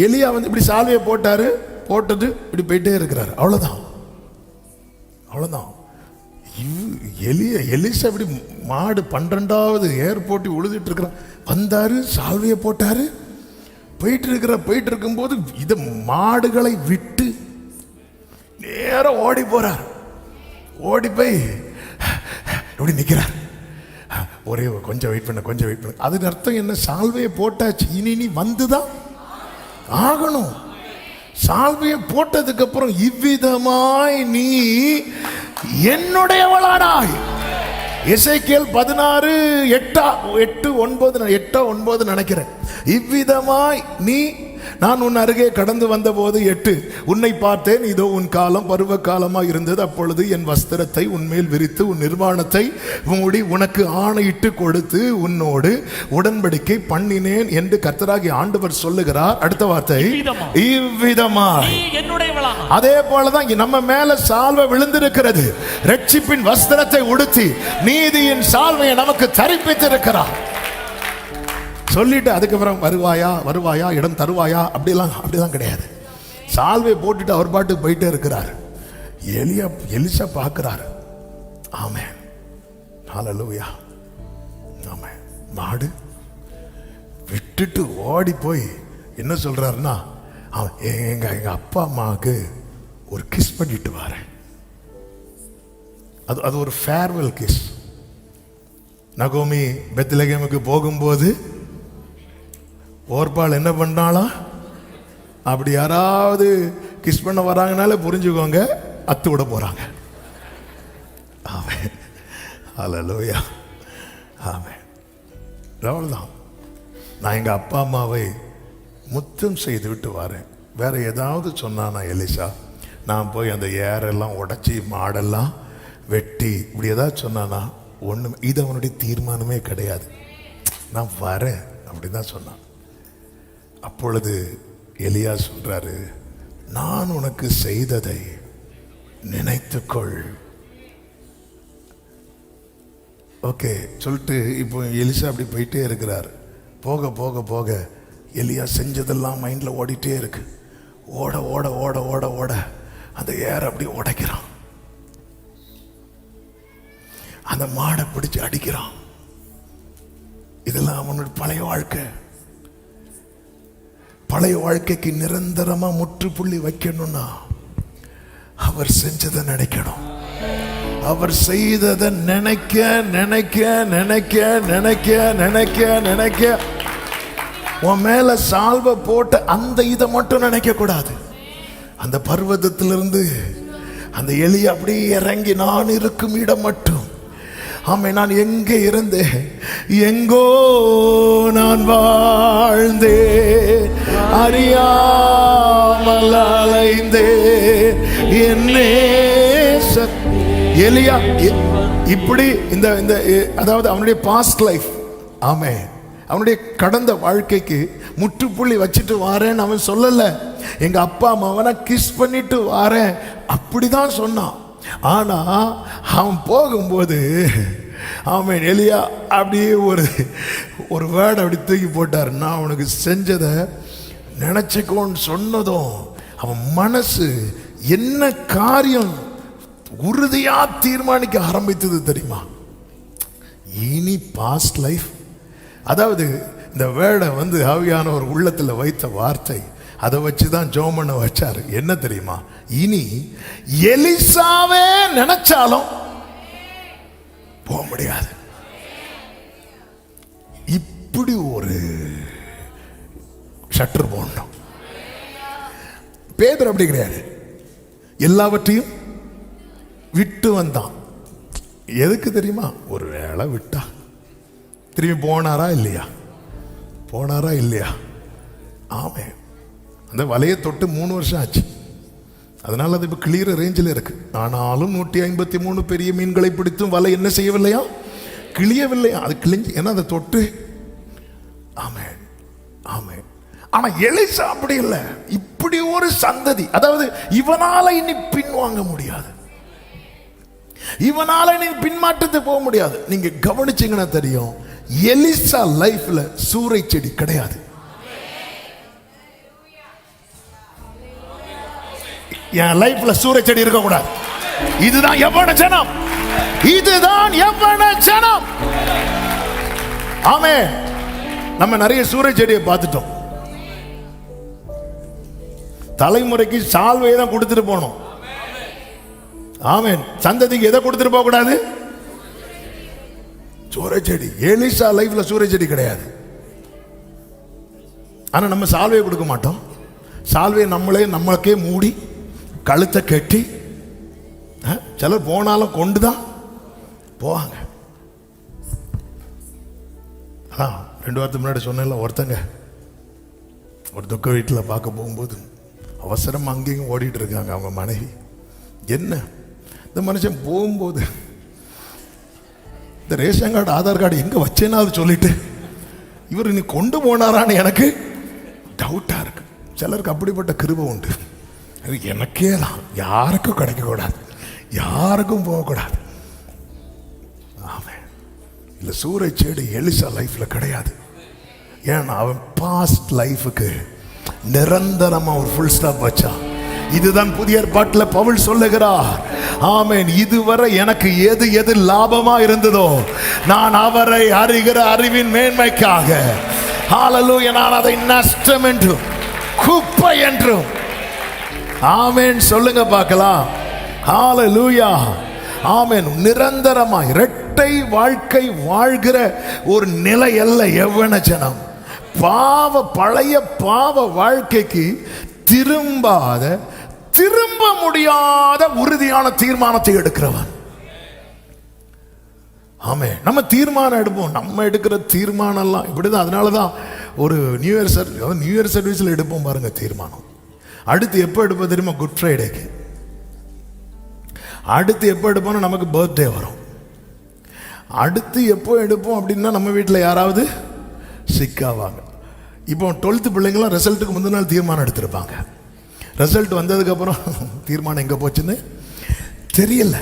எலியா வந்து இப்படி சால்வையை போட்டாரு, போட்டது இப்படி போயிட்டே இருக்கிறாரு. அவ்வளவுதான், அவ்வளவுதான். எலிசா இப்படி மாடு 12வது ஏர்போர்ட் உழுதுட்டு இருக்கிறான். வந்தாரு, சால்வையை போட்டாரு, போயிட்டு இருக்கும்போது இத மாடுகளை விட்டு நேரம் ஓடி போறார். ஓடி போய் இப்படி நிக்கிறார். ஒரே கொஞ்சம் வெயிட் பண்ண. அதுக்கு அர்த்தம் என்ன? சால்வையை போட்டாச்சு, இனி நீ வந்துதான் ஆகணும். சால்வையை போட்டதுக்கு அப்புறம் இவ்விதமாய் நீ என்னுடையவளானாய். எசேக்கியேல் 16:8-9 நினைக்கிறேன். இவ்விதமாய் நீ, நான் உன் அருகே கடந்து வந்த போது 8 உன்னை பார்த்தேன், இதோ உன் காலம் பருவ காலமாக இருந்தது. அப்பொழுது என் வஸ்திரத்தை உன்மேல் விரித்து உன் நிர்வாணத்தை மூடி உனக்கு ஆணையிட்டு கொடுத்து உன்னோடு உடன்படிக்கை பண்ணினேன் என்று கர்த்தராகிய ஆண்டவர் சொல்லுகிறார். அடுத்த வார்த்தை இவ்விதமாய். அதே போலதான் நம்ம மேல சால்வை விழுந்திருக்கிறது. ரட்சிப்பின் வஸ்திரத்தை உடுத்தி நீதியின் சால்வையை நமக்கு தரிப்பித்திருக்கிறார். சொல்லிட்டு அதுக்கப்புறம் வருவாயா இடம் தருவாயா அப்படிலாம் கிடையாது. சால்வை போட்டுட்டு அவர் பாட்டுக்கு போயிட்டே இருக்கிறார். எலிசா பார்க்கிறார். ஆமென், ஹல்லேலூயா. ஆமென். மாடு விட்டுட்டு ஓடி போய் என்ன சொல்றாருன்னா, எங்க அப்பா அம்மாவுக்கு ஒரு கிஸ் பண்ணிட்டு வரேன். அது ஒரு ஃபேர்வெல் கிஸ். நகோமி பெத்லகேமுக்கு போகும்போது ஓர்பால் என்ன பண்ணாலும், அப்படி யாராவது கிஸ் பண்ண வராங்கனால புரிஞ்சுக்கோங்க, அத்து விட போறாங்க. ஆமென், ஹல்லேலூயா. ஆமென். அவ்வளவுதான். நான் எங்க அப்பா அம்மாவை முத்தம் செய்து விட்டு வரேன். வேற ஏதாவது சொன்னானா எலிசா? நான் போய் அந்த ஏரெல்லாம் உடைச்சி மாடெல்லாம் வெட்டி இப்படி ஏதாவது சொன்னானா? ஒண்ணு. இது அவனுடைய தீர்மானமே கிடையாது. நான் வரேன் அப்படிதான் சொன்னான். அப்பொழுது எலியா சொல்றாரு, நான் உனக்கு செய்ததை நினைத்துக்கொள். ஓகே சொல்லிட்டு இப்போ எலிசா அப்படி போயிட்டே இருக்கிறார். போக போக போக எலியா செஞ்சதெல்லாம் மைண்ட்ல ஓடிட்டே இருக்கு. ஓட ஓட ஓட ஓட ஓட அந்த ஏர் அப்படி உடைக்கிறான். அந்த மாடை பிடிச்சு அடிக்கிறான். இதெல்லாம் அவனுடைய பழைய வாழ்க்கை. பழைய வாழ்க்கைக்கு நிரந்தரமா முற்றுப்புள்ளி வைக்கணும்னா அவர் செஞ்சதை நினைக்கணும். அவர் செய்ததை நினைக்க நினைக்க நினைக்க நினைக்க நினைக்க நினைக்க உன் மேல சால்வை போட்ட அந்த இதை மட்டும் நினைக்க கூடாது. அந்த பர்வதத்திலிருந்து அந்த எலி அப்படி இறங்கி நான் இருக்கும் இடம் மட்டும். ஆமே, நான் எங்கே இருந்தேன், எங்கோ நான் வாழ்ந்தேன், அறியாமல் அலைந்தேன். எலியா இப்படி இந்த அதாவது அவனுடைய பாஸ்ட் லைஃப். ஆமே, அவனுடைய கடந்த வாழ்க்கைக்கு முற்றுப்புள்ளி வச்சுட்டு வாரேன்னு அவன் சொல்லல. எங்க அப்பா அம்மாவனை கிஸ் பண்ணிட்டு வாரேன் அப்படிதான் சொன்னான். ஆனா அவன் போகும்போது அவன் எலியா அப்படியே ஒரு வேர்டு அப்படி தூக்கி போட்டார். நான் உனக்கு செஞ்சதை நினைச்சுக்கோன்னு சொன்னதும் அவன் மனசு என்ன காரியம் உறுதியா தீர்மானிக்க ஆரம்பித்தது தெரியுமா? இனி பாஸ்ட் லைஃப், அதாவது இந்த வேர்டை ஆவியான ஒரு உள்ளத்துல வைத்த வார்த்தை, அதை வச்சுதான் ஜோமனை வச்சாரு. என்ன தெரியுமா? இனி எலிசாவே நினைச்சாலும் போக முடியாது. இப்படி ஒரு ஷட்டர் போடணும். பேதுரு அப்படி கிடையாது. எல்லாவற்றையும் விட்டு வந்தான். எதுக்கு தெரியுமா? ஒரு வேளை விட்டா திரும்பி போனாரா இல்லையா? போனாரா இல்லையா? ஆமே. அந்த வலையை தொட்டு 3 வருஷம் ஆச்சு. அதனால அது இப்போ கிளியர் ரேஞ்சில் இருக்கு. ஆனாலும் 153 பெரிய மீன்களை பிடித்தும் வலை என்ன செய்யவில்லையா? கிளியவில்லையா? அது கிழிஞ்சு, ஏன்னா அதை தொட்டு. ஆமே ஆமே. ஆனா எலிசா அப்படி இல்லை. இப்படி ஒரு சந்ததி, அதாவது இவனால இனி பின்வாங்க முடியாது, இவனால இனி பின்மாற்றத்தை போக முடியாது. நீங்க கவனிச்சீங்கன்னா தெரியும், எலிசா லைஃப்ல சூறை செடி கிடையாது. என் லைஃப்ல சூறை செடி இருக்க கூடாது. இதுதான் யவன ஜனம், இதுதான் யவன ஜனம். ஆமே. நம்ம நிறைய சூறை செடியை பார்த்துட்டோம். தலைமுறைக்கு சால்வையை தான் கொடுத்துட்டு போனோம். ஆமென். சந்ததிக்கு எதை கொடுத்துட்டு போக கூடாது? சூறை செடி. எலிசா லைஃப்ல சூறை செடி கிடையாது. ஆனா நம்ம சால்வையை கொடுக்க மாட்டோம். சால்வையை நம்மளுக்கே மூடி கழுத்தை கட்டி, சிலர் போனாலும் கொண்டுதான் போவாங்க. 2 வாரத்துக்கு முன்னாடி சொன்னேன்ல, ஒருத்தங்க ஒரு துக்க வீட்டில் பார்க்க போகும்போது அவசரம் அங்கேயும் ஓடிட்டு இருக்காங்க அவங்க மனைவி. என்ன இந்த மனுஷன் போகும்போது இந்த ரேஷன் கார்டு ஆதார் கார்டு எங்க வச்சேன்னா அது சொல்லிட்டு இவர் நீ கொண்டு போனாரான்னு எனக்கு டவுட்டா இருக்கு. சிலருக்கு அப்படிப்பட்ட கிருபை உண்டு. அது எனக்கே தான், யாருக்கும் கிடைக்கக்கூடாது, யாருக்கும் போகக்கூடாது. ஆமென். இல்லை, சூறை செடி எலிசா லைஃப்ல கிடையாது. ஏன்னா அவன் பாஸ்ட் லைஃபுக்கு நிரந்தரமா ஒரு ஃபுல் ஸ்டாப் வச்சான். இதுதான் புதிய ஏற்பாட்டில் பவுல் சொல்லுகிறார். ஆமென். இதுவரை எனக்கு எது எது லாபமா இருந்ததோ நான் அவரை அறிகிற அறிவின் மேன்மைக்காக, ஹalleluya, நான் அதை நஷ்டம் என்றும் குப்பை என்றும், ஆமென் சொல்லுங்க பார்க்கலாம். ஹalleluya, ஆமென். நிரந்தரமாய் இரட்டை வாழ்க்கை வாழ்கிற ஒரு நிலை அல்ல யவன ஜனம். பழைய பாவ வாழ்க்கைக்கு திரும்ப முடியாத உறுதியான தீர்மானத்தை எடுக்கிறவன். ஆமே. நம்ம தீர்மானம் எடுப்போம். நம்ம எடுக்கிற தீர்மானம் எல்லாம் இப்படிதான். அதனாலதான் ஒரு நியூ இயர் சர்வீஸ்ல எடுப்போம் பாருங்க தீர்மானம். அடுத்து எப்போ எடுப்போம் தெரியுமா? குட் ஃப்ரைடேக்கு. அடுத்து எப்போ எடுப்போம்னா நமக்கு பர்த்டே வரும். அடுத்து எப்போ எடுப்போம் அப்படின்னா நம்ம வீட்டில் யாராவது சிக்காவாங்க. இப்போ 12th பிள்ளைங்களாம் ரிசல்ட்டுக்கு முந்தின நாள் தீர்மானம் எடுத்திருப்பாங்க. ரிசல்ட் வந்ததுக்கப்புறம் தீர்மானம் எங்கே போச்சுன்னு தெரியல.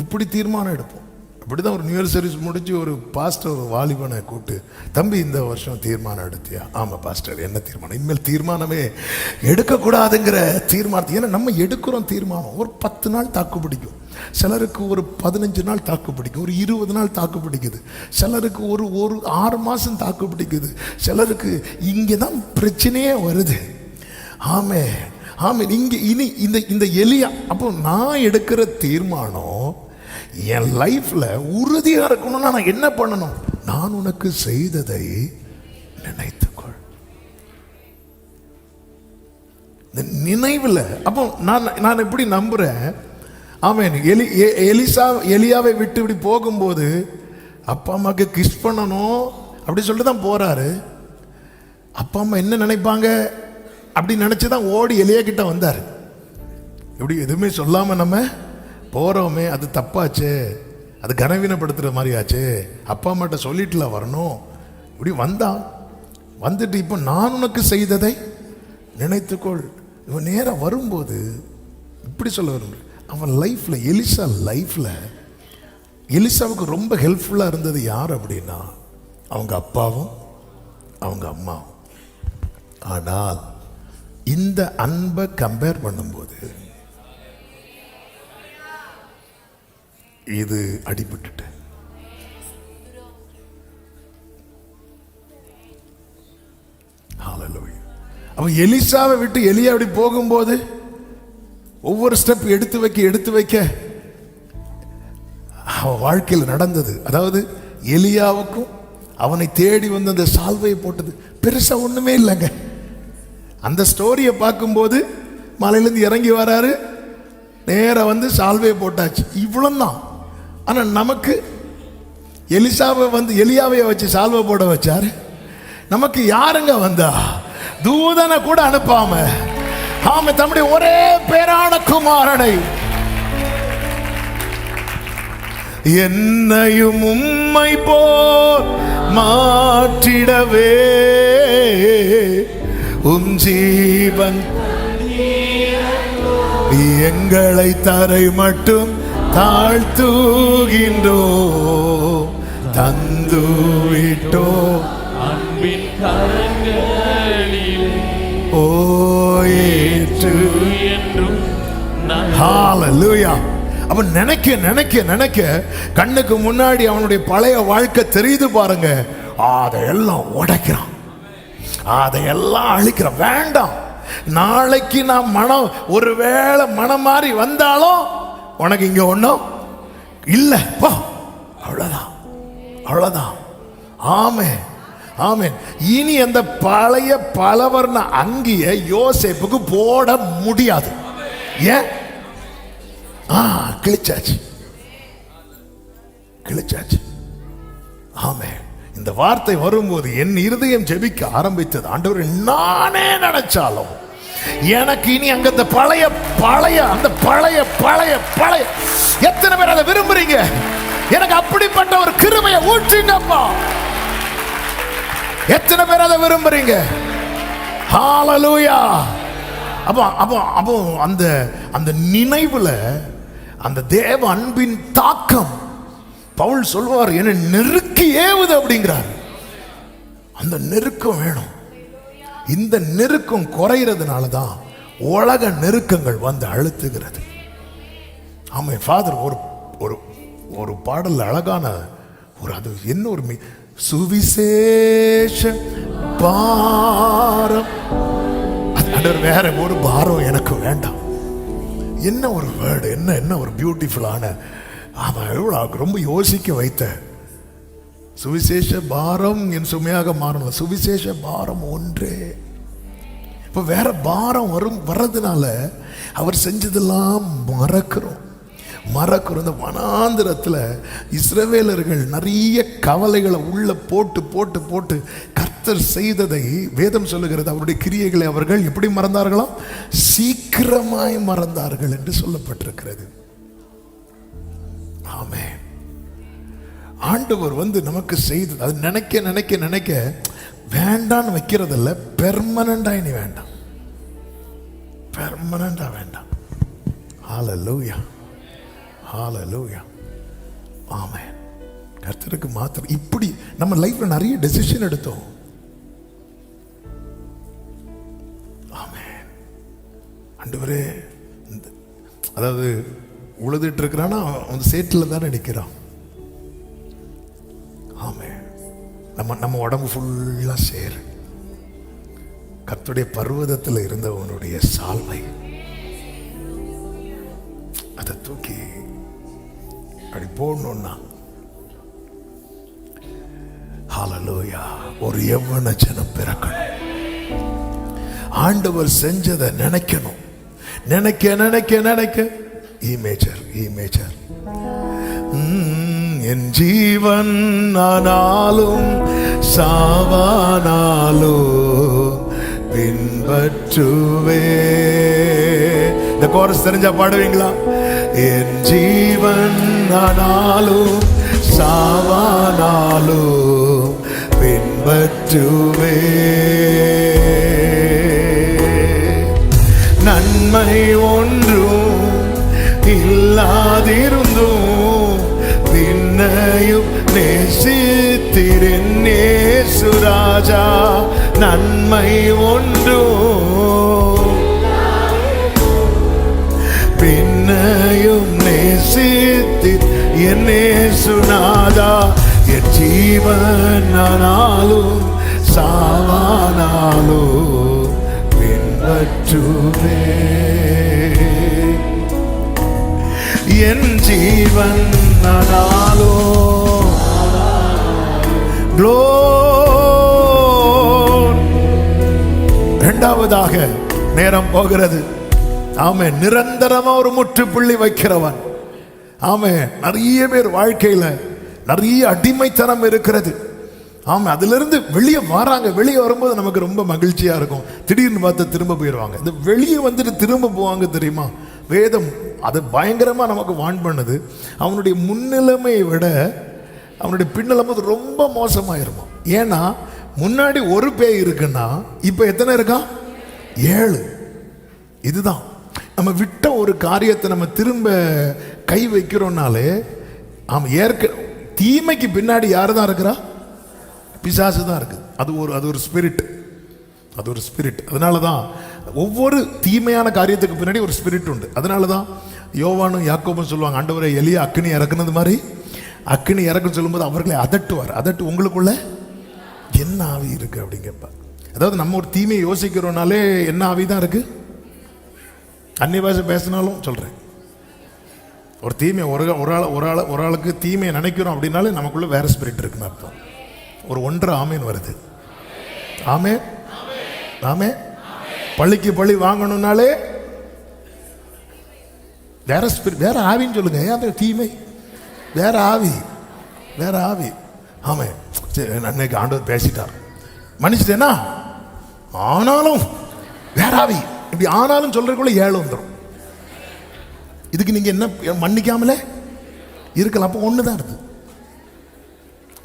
இப்படி தீர்மானம் எடுப்போம். அப்படிதான் ஒரு நியூ இயர் சர்வீஸ் முடிச்சு ஒரு பாஸ்டர் ஒரு வாலிபனை கூப்பிட்டு, தம்பி இந்த வருஷம் தீர்மானம் எடுத்தியா? ஆமாம் பாஸ்டர். என்ன தீர்மானம்? இனிமேல் தீர்மானமே எடுக்கக்கூடாதுங்கிற தீர்மானத்தை. ஏன்னா நம்ம எடுக்கிறோம் தீர்மானம். ஒரு 10 நாள் தாக்கு பிடிக்கும், சிலருக்கு ஒரு 15 நாள் தாக்கு பிடிக்கும், ஒரு 20 நாள் தாக்கு பிடிக்குது, சிலருக்கு ஒரு 6 மாதம் தாக்கு பிடிக்குது, சிலருக்கு இங்கே தான் பிரச்சனையே வருது. ஆமே ஆமே. இங்கே இனி இந்த எலியா. அப்போ நான் எடுக்கிற தீர்மானம் என் லைஃப்ல உறுதியா இருக்கணும்னா நான் என்ன பண்ணணும்? நான் உனக்கு செய்ததை நினைத்துக்கொள். இந்த நினைவில். அப்போ நான் எப்படி நம்புறேன்? ஆமென். எலியாவை விட்டு இப்படி போகும்போது அப்பா அம்மாக்கு கிஸ் பண்ணணும் அப்படி சொல்லிட்டு தான் போறாரு. அப்பா அம்மா என்ன நினைப்பாங்க அப்படி நினைச்சுதான் ஓடி எலியா கிட்ட வந்தார். இப்படி எதுவுமே சொல்லாம நம்ம போறோமே, அது தப்பாச்சு, அது கனவீனப்படுத்துற மாதிரி ஆச்சு, அப்பா அம்மாட்ட சொல்லிட்டுல வரணும். இப்படி வந்தான். வந்துட்டு இப்போ நான் உனக்கு செய்ததை நினைத்துக்கொள். இவன் நேரம் வரும்போது இப்படி சொல்ல வரும். அவன் லைஃப்ல, எலிசா லைஃப்ல, எலிசாவுக்கு ரொம்ப ஹெல்ப்ஃபுல்லா இருந்தது யார் அப்படின்னா அவங்க அப்பாவும் அவங்க அம்மாவும். ஆனால் இந்த அன்பை கம்பேர் பண்ணும்போது இது அடிபட்டுட்டு. அவன் எலிசாவை விட்டு எலியா அப்படி போகும்போது ஒவ்வொரு ஸ்டெப் எடுத்து வைக்க அவன் வாழ்க்கையில் நடந்தது. அதாவது எலியாவுக்கும் அவனை தேடி வந்து அந்த சால்வையை போட்டது பெருசா ஒண்ணுமே இல்லைங்க. அந்த ஸ்டோரியை பார்க்கும்போது மலையிலேருந்து இறங்கி வராரு, நேரா வந்து சால்வையை போட்டாச்சு, இவ்வளவுதான். ஆனா நமக்கு எலிசாவை வந்து எலியாவைய வச்சு சால்வை போட வச்சாரு. நமக்கு யாருங்க வந்தா? தூதனை கூட அனுப்பாம ஆமா தம்முடைய ஒரே பேரான குமாரனை என்னையும் உம்மை போல் மாற்றிடவே உம் ஜீவன் எங்களை தரை மட்டும் தாழ்த்துகின்றோ தந்து விட்டோ அன்பின் கரங்களில் ஓ ஏற்று என்றும் ஹalleluya. அப்ப நினைக்க நினைக்க நினைக்க கண்ணுக்கு முன்னாடி அவனுடைய பழைய வாழ்க்கை தெரியுது பாருங்க. அதையெல்லாம் உடைக்கிறான், அதையெல்லாம் அழிக்கிறான். வேண்டாம், நாளைக்கு நான் மனம் ஒருவேளை மனம் மாறி வந்தாலும் உனக்கு இங்க ஒண்ணும் இல்ல, போ, அவ்வளவுதான் அவ்வளவுதான். ஆமென் ஆமென். இனி அந்த பழைய பலவர்ண அங்கிய யோசேப்புக்கு போட முடியாது. ஏன்? கிழிச்சாச்சு கிழிச்சாச்சு. ஆமென். இந்த வார்த்தை வரும்போது என் இருதயம் ஜெபிக்க ஆரம்பித்தது. ஆண்டவரே, நானே நினைச்சாலும் எனக்கு இனி அங்க அந்த பழைய பழைய அந்த பழைய பழைய பழைய எத்தனை பேர் அதை விரும்புறீங்க? எனக்கு அப்படிப்பட்ட ஒரு கிருபையை ஊற்றுங்கப்பா. எத்தனை பேர் அதை விரும்புறீங்க? ஹalleluya. அப்போ அப்போ அப்போ அந்த அந்த நினைவுல அந்த தேவ அன்பின் தாக்கம் பவுல் சொல்வார், என்ன நெருக்கி ஏவுது அப்படிங்கிறார். அந்த நெருக்கம் வேணும். இந்த நெருக்கம் குறைகிறதுனால தான் உலக நெருக்கங்கள் வந்து அழுத்துகிறது. ஆமா, ஃபாதர் ஒரு ஒரு ஒரு பாடல் அழகான ஒரு, அது என்ன ஒரு சுவிசேஷ பாரம், வேற ஒரு பாரம் எனக்கு வேண்டாம். என்ன ஒரு வேர்டு, என்ன என்ன ஒரு பியூட்டிஃபுல்லான, ரொம்ப யோசிக்க வைத்த. சுவிசேஷ பாரம் என் சுமையாக மாறணும், சுவிசேஷ பாரம் ஒன்றே. இப்ப வேற பாரம் வர்றதுனால அவர் செஞ்சதெல்லாம் மறக்கிறோம். இந்த வனாந்திரத்துல இஸ்ரவேலர்கள் நிறைய கவலைகளை உள்ள போட்டு போட்டு போட்டு கர்த்தர் செய்ததை வேதம் சொல்லுகிறது. அவருடைய கிரியைகளை அவர்கள் எப்படி மறந்தார்களாம்? சீக்கிரமாய் மறந்தார்கள் என்று சொல்லப்பட்டிருக்கிறது. ஆமென். ஆண்டவர் வந்து நமக்கு செய்தது அது நினைக்க நினைக்க நினைக்க வேண்டான்னு வைக்கிறதில்ல, பெர்மனண்டா இனி வேண்டாம், பெர்மனண்டா வேண்டாம். ஹalleluya ஹalleluya. ஆமென். கர்த்தருக்கு மாத்திரம். இப்படி நம்ம லைஃப்ல நிறைய டெசிஷன் எடுத்தோம். ஆமென். ஆண்டவரே, அதாவது உழுதுட்டு இருக்கிறானா அவன் சேற்றில் தானே நிற்கிறான். ஆமென். நம்ம உடம்பு ஃபுல்லா சேர், கர்த்தருடைய பர்வதத்தில் இருந்தவனுடைய சால்வை அதை தூக்கி அப்படி போடணும்னா, ஹalleluya, ஒரு யவன ஜனம் பிறக்கணும். ஆண்டவர் செஞ்சதை நினைக்கணும். நினைக்க நினைக்க நினைக்க இமேஜர் என் ஜீவன் ஆனாலும் சாவானாலும் பின்பற்றுவே. இந்த கோரஸ் தெரிஞ்சா பாடுவீங்களா? என் ஜீவன் ஆனாலும் சாவானாலும் பின்பற்றுவே. நன்மை ஒன்றும் இல்லாதிருந்தும் பின்னையும் நேசித்திரன் இயேசுராஜா. நன்மை ஒன்றும் பின்னையும் நேசித்திர் என் இயேசுநாதா. என் ஜீவன் ஆனாலும் சாவானாலும் பின்பற்றுவே. என் ஜீவன் ஆனாலும் இரண்டாவதாக நேரம் போகிறது. ஆமே. நிரந்தரமா ஒரு முற்றுப்புள்ளி வைக்கிறவன். ஆமே. நிறைய பேர் வாழ்க்கையில நிறைய அடிமைத்தனம் இருக்கிறது. ஆமா, அதுல இருந்து வெளியே வராங்க. வெளியே வரும்போது நமக்கு ரொம்ப மகிழ்ச்சியா இருக்கும். திடீர்னு பார்த்து திரும்ப போயிடுவாங்க. இந்த வெளியே வந்துட்டு திரும்ப போவாங்க தெரியுமா? வேதம் அது பயங்கரமா நமக்கு வான் பண்ணுது. அவனுடைய முன்னிலைமையை விட அவனுடைய பின்னலமை ரொம்ப மோசமாயிருமா. ஏன்னா முன்னாடி ஒரு பேய் இருக்குன்னா இப்ப எத்தனை இருக்கா? 7. இதுதான் நம்ம விட்ட ஒரு காரியத்தை நம்ம திரும்ப கை வைக்கிறோம்னாலே தீமைக்கு பின்னாடி யாரு தான் இருக்கிறா? பிசாசு தான் இருக்கு. அது ஒரு ஸ்பிரிட். அது ஒரு ஸ்பிரிட். அதனால தான் ஒவ்வொரு தீமையான காரியத்துக்கு பின்னாடி ஒரு ஸ்பிரிட் உண்டு. அதனால தான் யோவானும் யாக்கோபும் சொல்லுவாங்க, ஆண்டவரே எலியா அக்கினி இறக்குனது மாதிரி அக்கினி இறக்குன்னு சொல்லும்போது அவர்களை அதட்டுவார். அதட்டு உங்களுக்குள்ள என்ன ஆவி இருக்கு அப்படின்னு கேட்பார். அதாவது நம்ம ஒரு தீமையை யோசிக்கிறோம்னாலே என்ன ஆவி தான் இருக்கு. அந்நிய பாஷை பேசினாலும் சொல்றேன், ஒரு தீமை ஒரு ஆளுக்கு தீமையை நினைக்கிறோம் அப்படின்னாலே நமக்குள்ள வேற ஸ்பிரிட் இருக்குன்னு அர்த்தம். ஒரு ஒன்றரை ஆமேன் வருது. ஆமே ஆமே. பள்ளிக்கு பள்ளி வாங்கணும்னாலே வேற ஸ்பிரிட், வேற ஆவின்னு சொல்லுங்க. ஏன் தீமை வேற ஆவி, வேற ஆவி. ஆமே. சரி, அன்னைக்கு ஆண்டவர் பேசிட்டார் மன்னிச்சிட்டேனா, ஆனாலும் வேற ஆவி. இப்படி ஆனாலும் சொல்றதுக்குள்ள 7 வந்துடும். இதுக்கு நீங்க என்ன மன்னிக்காமலே இருக்கலாம். அப்போ 1 தான் இருக்கு.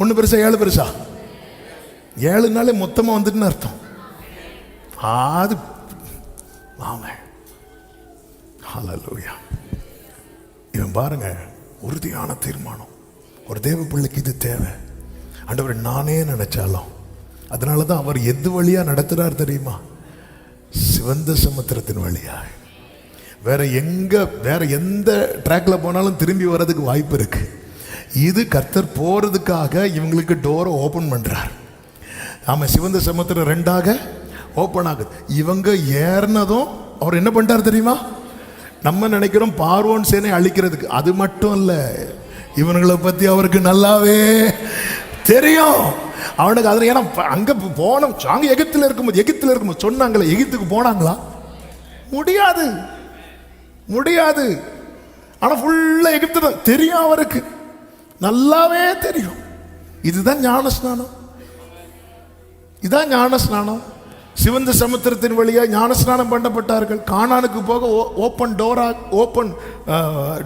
1 பெருசா 7 பெருசா? 7னாலே மொத்தமா வந்துட்டுன்னு அர்த்தம். அது ஆமே. ஹல்லேலூயா. இவன் பாருங்க, உறுதியான தீர்மானம். ஒரு தேவ பிள்ளைக்கு இது தேவை. ஆண்டவர் நானே நினைச்சாலும், அதனால தான் அவர் எது வழியா நடத்துறார் தெரியுமா? சிவந்த சமுத்திரத்தின் வழியா. வேற எந்த ட்ராக்ல போனாலும் திரும்பி வர்றதுக்கு வாய்ப்பு இருக்கு. இது கர்த்தர் போறதுக்காக இவங்களுக்கு டோரை ஓபன் பண்றார். ஆமா, சிவந்த சமுத்திரம் 2ஆக ஓபன் ஆகுது. இவங்க ஏறினதும் அவர் என்ன பண்ணிட்டார் தெரியுமா? நம்ம நினைக்கிறோம் பார்வோன் சேனை அழிக்கிறதுக்கு. அது மட்டும் இல்ல, இவங்களை பத்தி அவருக்கு நல்லாவே தெரியும். அவனுக்கு அதுல ஏன்னா அங்க போனோம். அங்க எகிப்துல இருக்கும்போது சொன்னாங்களே, எகிப்துக்கு போனாங்களா? முடியாது முடியாது. ஆனா ஃபுல்லா எகிப்து தெரியும், அவருக்கு நல்லாவே தெரியும். இதுதான் ஞான ஸ்நானம். இதான் ஞான ஸ்நானம். சிவந்த சமுத்திரத்தின் வழியா ஞானஸ்நானம் பண்ணப்பட்டார்கள். கானானுக்கு போக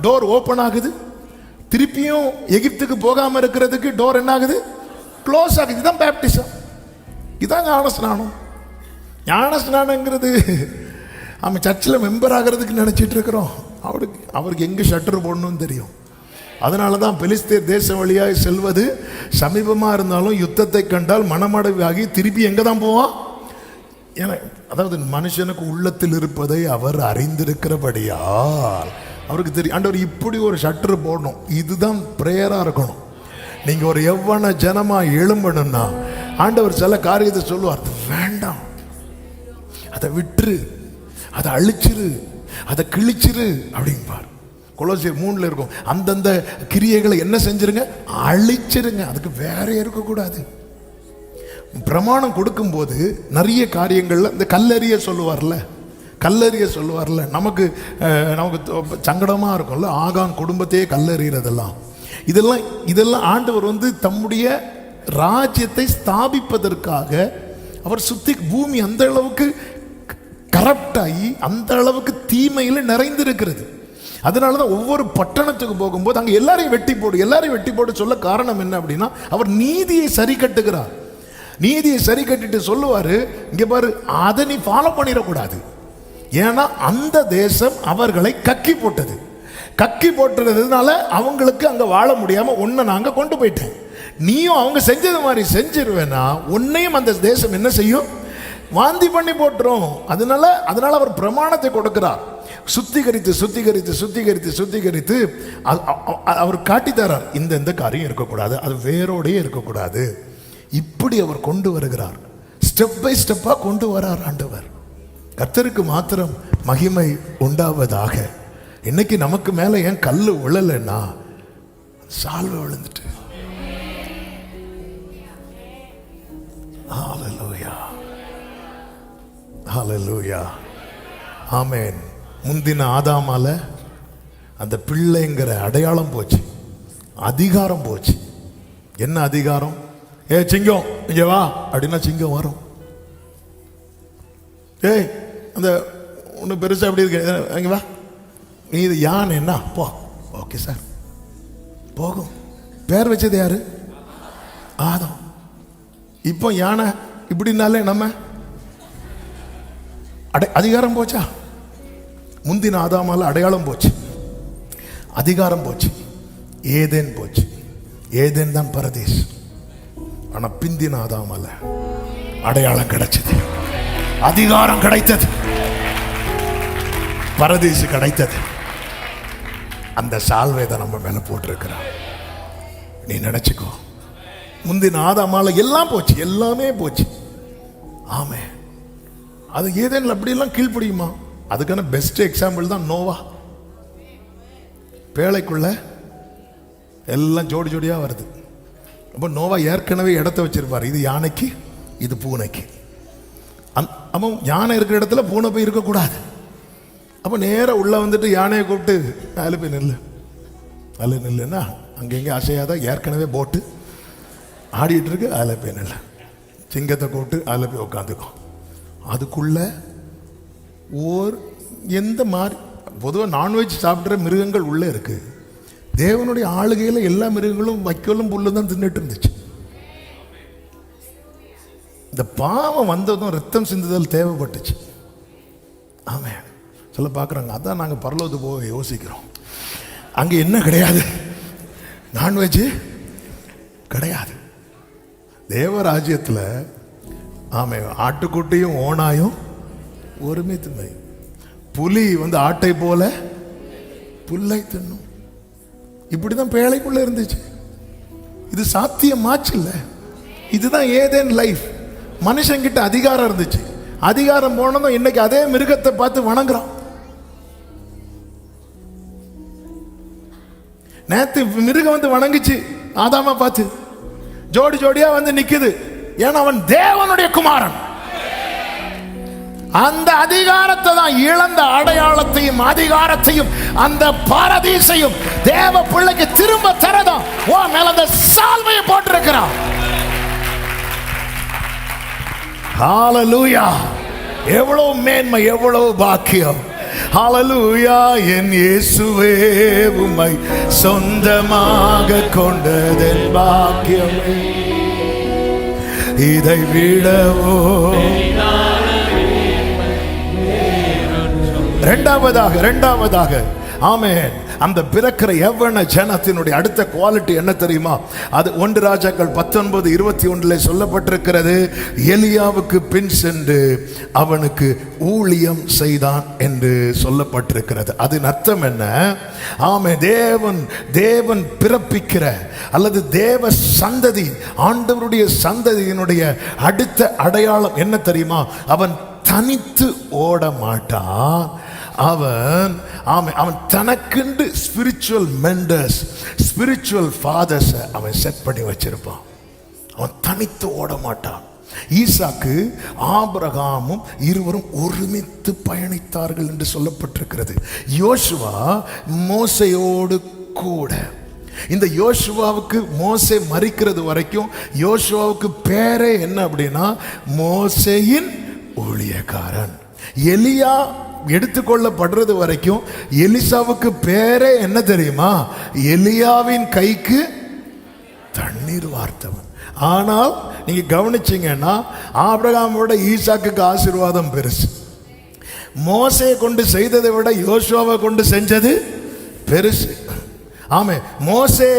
டோர் ஓபன் ஆகுது. திருப்பியும் எகிப்துக்கு போகாம இருக்கிறதுக்கு டோர் என்ன ஆகுது? க்ளோஸ் ஆகுது. இதுதான் பேப்டிசம். இதான் ஞானஸ்நானம். ஞானஸ்நானங்கிறது நம்ம சர்ச்சில் மெம்பர் ஆகிறதுக்கு நினைச்சிட்டு இருக்கிறோம். அவருக்கு எங்க ஷட்டர் போடணும்னு தெரியும். அதனால தான் பெலிஸ்தேர் தேசம் வழியாக செல்வது சமீபமாக இருந்தாலும் யுத்தத்தை கண்டால் மனமடைவாகி திருப்பி எங்கே தான் போவான்? ஏன்னா அதாவது மனுஷனுக்கு உள்ளத்தில் இருப்பதை அவர் அறிந்திருக்கிறபடியால் அவருக்கு தெரியும். ஆண்டவர் இப்படி ஒரு ஷட்டர் போடணும். இதுதான் பிரேயராக இருக்கணும். நீங்க ஒரு எவ்வளவு ஜனமா எழும்பணும்னா ஆண்டவர் சில காரியத்தை சொல்லுவார், வேண்டாம், அதை விட்டுரு, அதை அழிச்சிரு, அதை கிழிச்சிரு அப்படின்பார். கொலோசியர் 3 இருக்கும். அந்தந்த கிரியைகளை என்ன செஞ்சிருங்க? அழிச்சிருங்க. அதுக்கு வேற இருக்கக்கூடாது. பிரமாணம் கொடுக்கும் போது நிறைய காரியங்கள்ல இந்த கல்லறிய சொல்லுவார்ல, நமக்கு சங்கடமா இருக்கும்ல, ஆகான் குடும்பத்தையே கல்லறிகிறதெல்லாம். இதெல்லாம் ஆண்டவர் தம்முடைய ராஜ்யத்தை ஸ்தாபிப்பதற்காக அவர் பூமி அந்த அளவுக்கு கரப்டாகி அந்த அளவுக்கு தீமையில நிறைந்திருக்கிறது. அதனாலதான் ஒவ்வொரு பட்டணத்துக்கு போகும்போது அங்க எல்லாரையும் வெட்டி போடு சொல்ல காரணம் என்ன அப்படின்னா, அவர் நீதியை சரி கட்டுகிறார். நீதியை சரி கட்டிட்டு சொல்லுவாரு, இங்க பாரு, அதை நீ ஃபாலோ பண்ணிடக்கூடாது. ஏன்னா அந்த தேசம் அவர்களை கக்கி போட்டதுனால அவங்களுக்கு அங்க வாழ முடியாம உன்னை நாங்க கொண்டு போயிட்டேன். நீயும் அவங்க செஞ்சது மாதிரி செஞ்சிருவேனா உன்னையும் அந்த தேசம் என்ன செய்யும்? வாந்தி பண்ணி போட்டுரும். அதனால அவர் பிரமாணத்தை கொடுக்கிறார். சுத்திகரித்து அவர் காட்டி தரார். இந்த காரியம் இருக்கக்கூடாது, அது வேரோடே இருக்கக்கூடாது. இப்படி அவர் கொண்டு வருகிறார். ஸ்டெப் பை ஸ்டெப்பா கொண்டு வரார் ஆண்டவர். கர்த்தருக்கு மாத்திரம் மகிமை உண்டாவதாக. இன்னைக்கு நமக்கு மேல ஏன் கல்லு விழலைன்னா சால்வை விழுந்துட்டு. ஹல்லேலூயா, ஹல்லேலூயா, ஆமென். முந்தின ஆதாமால அந்த பிள்ளைங்கிற அடையாளம் போச்சு, அதிகாரம் போச்சு. என்ன அதிகாரம்? சிங்கம் இங்க வா அப்படின்னா சிங்கம் வரும். அந்த ஒன்று பெருசா அப்படி இருக்கு, இங்க வா. நீ இது யானை என்ன போ, ஓகே சார் போகும். பேர் வச்சது யாரு? ஆதம். இப்போ யானை இப்படினாலே நம்ம அதிகாரம் போச்சா? முந்தின ஆதாமால அடையாளம் போச்சு, அதிகாரம் போச்சு, ஏதேன் போச்சு. ஏதேன் தான் பரதீஸ். ஆனா பிந்தின ஆதாமால அடையாளம் கிடைச்சது, அதிகாரம் கிடைத்தது, பரதீசு கிடைத்தது. அந்த சால்வேதை நம்ம மேல போட்டிருக்கிறான். நீ நினைச்சுக்கோ, முந்தின ஆதாமால எல்லாம் போச்சு, எல்லாமே போச்சு. ஆமே, அது ஏதேன் அப்படியெல்லாம் கீழ்ப்படியுமா? அதுக்கான பெஸ்ட் எக்ஸாம்பிள் தான் நோவா. பேழைக்குள்ள எல்லாம் ஜோடி ஜோடியா வருது. அப்போ நோவா ஏற்கனவே இடத்த வச்சிருப்பார், இது யானைக்கு, இது பூனைக்கு. அப்போ யானை இருக்கிற இடத்துல பூனை போய் இருக்கக்கூடாது. அப்போ நேராக உள்ள வந்துட்டு யானையை கூப்பிட்டு அதில் போய் நெல்லு, அதில் நெல்லுன்னா அங்கெங்கே அசையாத ஏற்கனவே போட்டு ஆடிட்டு இருக்கு, அதில் போய் நெல்ல. சிங்கத்தை கூப்பிட்டு அதில் போய் உட்காந்துக்கும். அதுக்குள்ள எந்த மாதிரி பொதுவாக நான்வெஜ் சாப்பிட்ற மிருகங்கள் உள்ளே இருக்கு. தேவனுடைய ஆளுகையில் எல்லா மிருகங்களும் வைக்கோலும் புல்லு தான் தின்னுட்டு இருந்துச்சு. இந்த பாவம் வந்ததும் ரத்தம் சிந்துதல் தேவைப்பட்டுச்சு. ஆமே, சொல்ல பார்க்குறாங்க, அதான் நாங்கள் பரலோகத்துக்கு போக யோசிக்கிறோம். அங்கே என்ன கிடையாது, நான்வெஜ் கிடையாது. தேவராஜ்யத்தில் ஆமே ஆட்டுக்குட்டியும் ஓனாயும் ஒருமே தின்னை. புலி ஆட்டை போல புல்லை தின்னும். இப்படிதான் பேழைக்குள்ள இருந்துச்சு. இது சாத்தியமாச்சு இல்ல? இதுதான் ஏதேன் லைஃப். மனுஷங்கிட்ட அதிகாரம் இருந்துச்சு, அதிகாரம் போனதும் இன்னைக்கு அதே மிருகத்தை பார்த்து வணங்குறான். நேத்து மிருகம் வணங்குச்சு ஆதாமா பார்த்து, ஜோடி ஜோடியா நிக்குது. ஏன்னா அவன் தேவனுடைய குமாரன். அந்த அதிகாரத்தை தான் இழந்த அடையாளத்தையும் அதிகாரத்தையும் அந்த பாரதீசையும் தேவ பிள்ளைக்கு திரும்ப தரதான் மேல அந்த சால்வையை போட்டிருக்கிறான். ஹalleluya! எவ்வளவு மேன்மை, எவ்வளவு பாக்கியம். ஹalleluya! என் இயேசுவே உம்மை சொந்தமாக கொண்டதென் பாக்கியமே, இதை விடவோ. இரண்டாவதாக ஆமென், அந்த பிறக்கிற யவன ஜனத்தினுடைய அடுத்த குவாலிட்டி என்ன தெரியுமா? அது 1 ராஜாக்கள் 19:21 சொல்லப்பட்டிருக்கிறது. எலியாவுக்கு பின் சென்று அவனுக்கு ஊழியம் செய்தான் என்று சொல்லப்பட்டிருக்கிறது. அதன் அர்த்தம் என்ன? ஆமே, தேவன் பிறப்பிக்கிற அல்லது தேவ சந்ததி, ஆண்டவருடைய சந்ததியினுடைய அடுத்த அடையாளம் என்ன தெரியுமா? அவன் தனித்து ஓட மாட்டான். அவன் தனக்குண்டு ஸ்பிரிச்சுவல் மெண்டர்ஸ், ஸ்பிரிச்சுவல் ஃபாதர்ஸ் அவன் செட் பண்ணி வச்சிருப்பான். அவன் தனித்து ஓட மாட்டான். ஈசாக்கு ஆபிரகாமும் இருவரும் ஒருமித்து பயணித்தார்கள் என்று சொல்லப்பட்டிருக்கிறது. யோசுவா மோசையோடு கூட. இந்த யோசுவாவுக்கு மோசே மரிக்கிறது வரைக்கும் யோசுவாவுக்கு பேரே என்ன அப்படின்னா மோசேயின் ஊழியக்காரன். எலியா எடுத்துக்கொள்ளப்படுறது வரைக்கும் எலிசாவுக்கு பேரே என்ன தெரியுமா? எலியாவின் கைக்கு தண்ணீர் வார்த்தவன். ஆனால் நீங்க கவனிச்சீங்கன்னா ஆபிரகாமோட ஈசாக்குக்கு ஆசீர்வாதம் பெருசு. மோசே கொண்டு செய்ததை விட யோசுவாவை கொண்டு செஞ்சது பெருசு. ஆமே, மோசே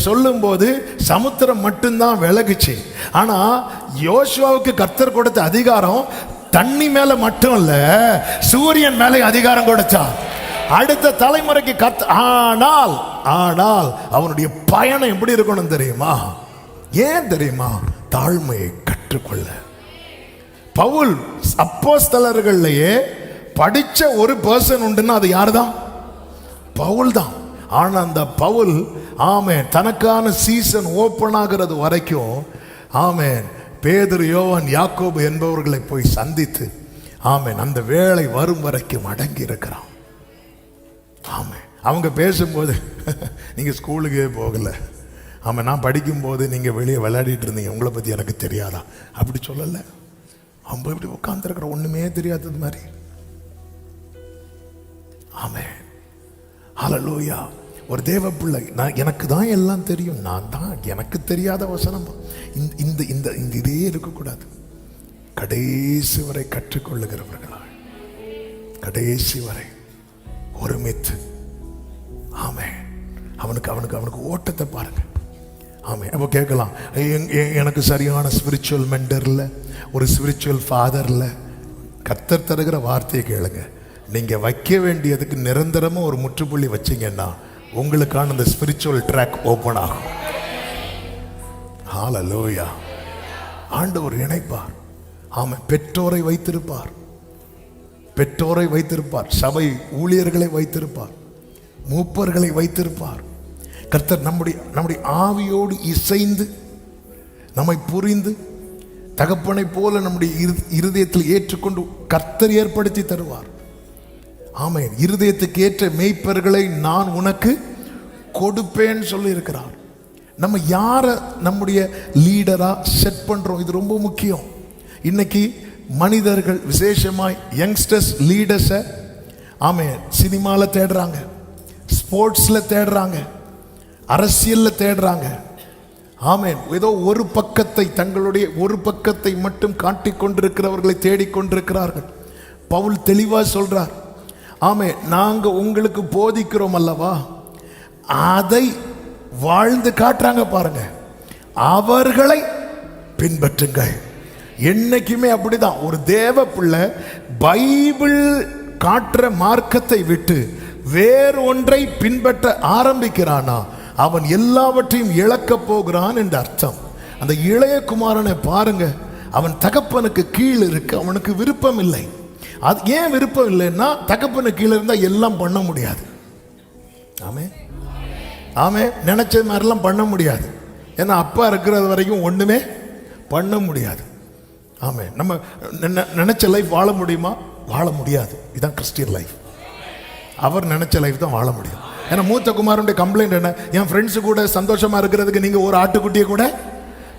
சொல்லும் போது சமுத்திரம் மட்டும்தான் விலகுச்சு. ஆனா யோசுவாவுக்கு கர்த்தர் கொடுத்த அதிகாரம் தண்ணி மேல மட்டும் இல்ல, சூரியன் மேலே அதிகாரம் கொடுத்தார். அடுத்த தலைமுறைக்கு ஆனால் அவனுடைய பயணம் எப்படி இருக்கணும் தெரியுமா? ஏன் தெரியுமா? தாழ்மையை கற்றுக்கொள்ள. பவுல் அப்போஸ்தலர்கள்லயே படிச்ச ஒரு பர்சன் உண்டுன்னா அது யாருதான்? பவுல் தான். ஆனா அந்த பவுல் ஆமென் தனக்கான சீசன் ஓபன் ஆகிறது வரைக்கும் ஆமென் பேதுரு, யோவான், யாக்கோபு என்பவர்களை போய் சந்தித்து ஆமென். அந்த வேளை வரும் வரைக்கும் அடங்கி இருக்கிறான். ஆமென். அவங்க பேசும்போது நீங்க ஸ்கூலுக்கே போகல, ஆமாம் நான் படிக்கும்போது நீங்கள் வெளியே விளையாடிட்டு இருந்தீங்க, உங்களை பற்றி எனக்கு தெரியாதா, அப்படி சொல்லலை. அவங்க இப்படி உட்காந்துருக்கிற ஒன்றுமே தெரியாதது மாதிரி. ஆமென். ஹல்லேலூயா. ஒரு தேவ பிள்ளை, நான் எனக்கு தான் எல்லாம் தெரியும், நான் தான் எனக்கு தெரியாத வசனம், இந்த இந்த இந்த இதே இருக்கக்கூடாது. கடைசி வரை கற்றுக்கொள்ளுகிறவர்களா, கடைசி வரை ஒருமித்து. ஆமென். அவனுக்கு அவனுக்கு அவனுக்கு ஓட்டத்தை பாருங்க. ஆமென். அப்போ கேட்கலாம், எனக்கு சரியான ஸ்பிரிச்சுவல் மென்டர் இல்லை, ஒரு ஸ்பிரிச்சுவல் ஃபாதர் இல்லை. கர்த்தர் தருகிற வார்த்தையை கேளுங்க. நீங்கள் வைக்க வேண்டியதுக்கு நிரந்தரமாக ஒரு முற்றுப்புள்ளி வச்சிங்கன்னா உங்களுக்கான அந்த ஸ்பிரிச்சுவல் ட்ராக் ஓப்பன் ஆகும். ஹல்லேலூயா. ஆண்டவர் இணைப்பார். ஆமாம். பெற்றோரை வைத்திருப்பார், பெற்றோரை வைத்திருப்பார், சபை ஊழியர்களை வைத்திருப்பார், மூப்பர்களை வைத்திருப்பார். கர்த்தர் நம்முடைய ஆவியோடு இசைந்து நம்மை புரிந்து தகப்பனை போல நம்முடைய இருதயத்தில் ஏற்றுக்கொண்டு கர்த்தர் ஏற்படுத்தி தருவார். ஆமென். இருதயத்துக்கு ஏற்ற மேய்ப்பர்களை நான் உனக்கு கொடுப்பேன்னு சொல்லி இருக்கிறார். நம்ம யாரை நம்முடைய லீடரா செட் பண்றோம், இது ரொம்ப முக்கியம். இன்னைக்கு மனிதர்கள் விசேஷமாய் யங்ஸ்டர்ஸ் லீடர்ஸை ஆமென் சினிமாவில் தேடுறாங்க, ஸ்போர்ட்ஸில் தேடுறாங்க, அரசியலில் தேடுறாங்க. ஆமென். ஏதோ ஒரு பக்கத்தை, தங்களுடைய ஒரு பக்கத்தை மட்டும் காட்டிக் கொண்டிருக்கிறவர்களை தேடிக்கொண்டிருக்கிறார்கள். பவுல் தெளிவா சொல்றார், ஆமென், நாங்க உங்களுக்கு போதிக்கிறோம் அல்லவா, அதை வாழ்ந்து காட்டுறாங்க பாருங்க, அவர்களை பின்பற்றுங்கள். என்னைக்குமே அப்படிதான். ஒரு தேவ பிள்ளை பைபிள் காட்டுற மார்க்கத்தை விட்டு வேறு ஒன்றை பின்பற்ற ஆரம்பிக்கிறானா அவன் எல்லாவற்றையும் இழக்க போகிறான் என்று அர்த்தம். அந்த இளைய குமாரனை பாருங்க, அவன் தகப்பனுக்கு கீழ் இருக்கு, அவனுக்கு விருப்பம் இல்லை. அது ஏன் விருப்பம் இல்லைன்னா, தகப்பனுக்கு கீழே இருந்தால் எல்லாம் பண்ண முடியாது. ஆமே ஆமே. நினைச்ச மாதிரிலாம் பண்ண முடியாது. ஏன்னா அப்பா இருக்கிறது வரைக்கும் ஒண்ணுமே பண்ண முடியாது. ஆமே. நம்ம நினைச்ச லைஃப் வாழ முடியுமா? வாழ முடியாது. இதுதான் கிறிஸ்டியன் லைஃப். அவர் நினைச்ச லைஃப் தான் வாழ முடியும். ஏன்னா மூத்த குமாரனுடைய கம்ப்ளைண்ட் என்ன, என் ஃப்ரெண்ட்ஸு கூட சந்தோஷமா இருக்கிறதுக்கு நீங்க ஒரு ஆட்டுக்குட்டியை கூட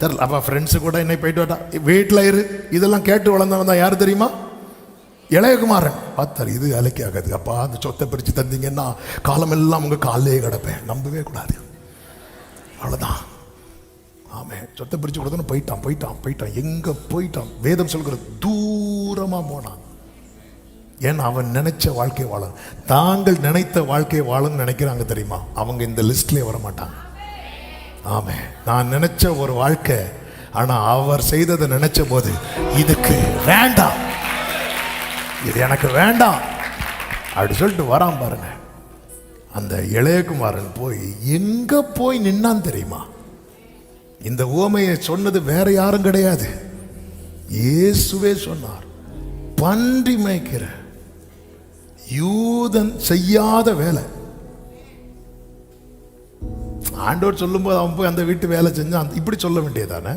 தரல. அப்ப ஃப்ரெண்ட்ஸு கூட என்னை போயிட்டு வாட்டா, வீட்டில் இரு, இதெல்லாம் கேட்டு வளர்ந்தவன் தான் யார் தெரியுமா? இளையகுமாரன். பார்த்தார், இது அலைக்கு ஆகாது, அப்பா அந்த சொத்தை பிரித்து தந்தீங்கன்னா காலமெல்லாம் உங்க காலையே கிடப்பேன். நம்பவே கூடாது. அவ்வளோதான். ஆமே. சொத்தை பிரித்து கொடுத்தோன்னு போயிட்டான் போயிட்டான் போயிட்டான். எங்க போயிட்டான்? வேதம் சொல்கிறது தூரமா போனான். ஏன்னா அவன் நினைச்ச வாழ்க்கை வாழ, தாங்கள் நினைத்த வாழ்க்கையை வாழன்னு நினைக்கிறாங்க தெரியுமா, அவங்க இந்த லிஸ்ட்லேயே வர மாட்டாங்க. ஆமே. நான் நினைச்ச ஒரு வாழ்க்கை, ஆனா அவர் செய்ததை நினைச்ச போது இதுக்கு வேண்டாம், இது எனக்கு வேண்டாம் அப்படி சொல்லிட்டு வரான் பாருங்க. அந்த இளையகுமாரன் போய் எங்க போய் நின்னான் தெரியுமா? இந்த உவமையை சொன்னது வேற யாரும் கிடையாது, இயேசுவே சொன்னார். பன்றி மேய்க்கிற யூதன் செய்யாத வேலை ஆண்டவர் சொல்லும்போது அவன் போய் அந்த வீட்டு வேலை செஞ்சான், இப்படி சொல்ல வேண்டியதானே?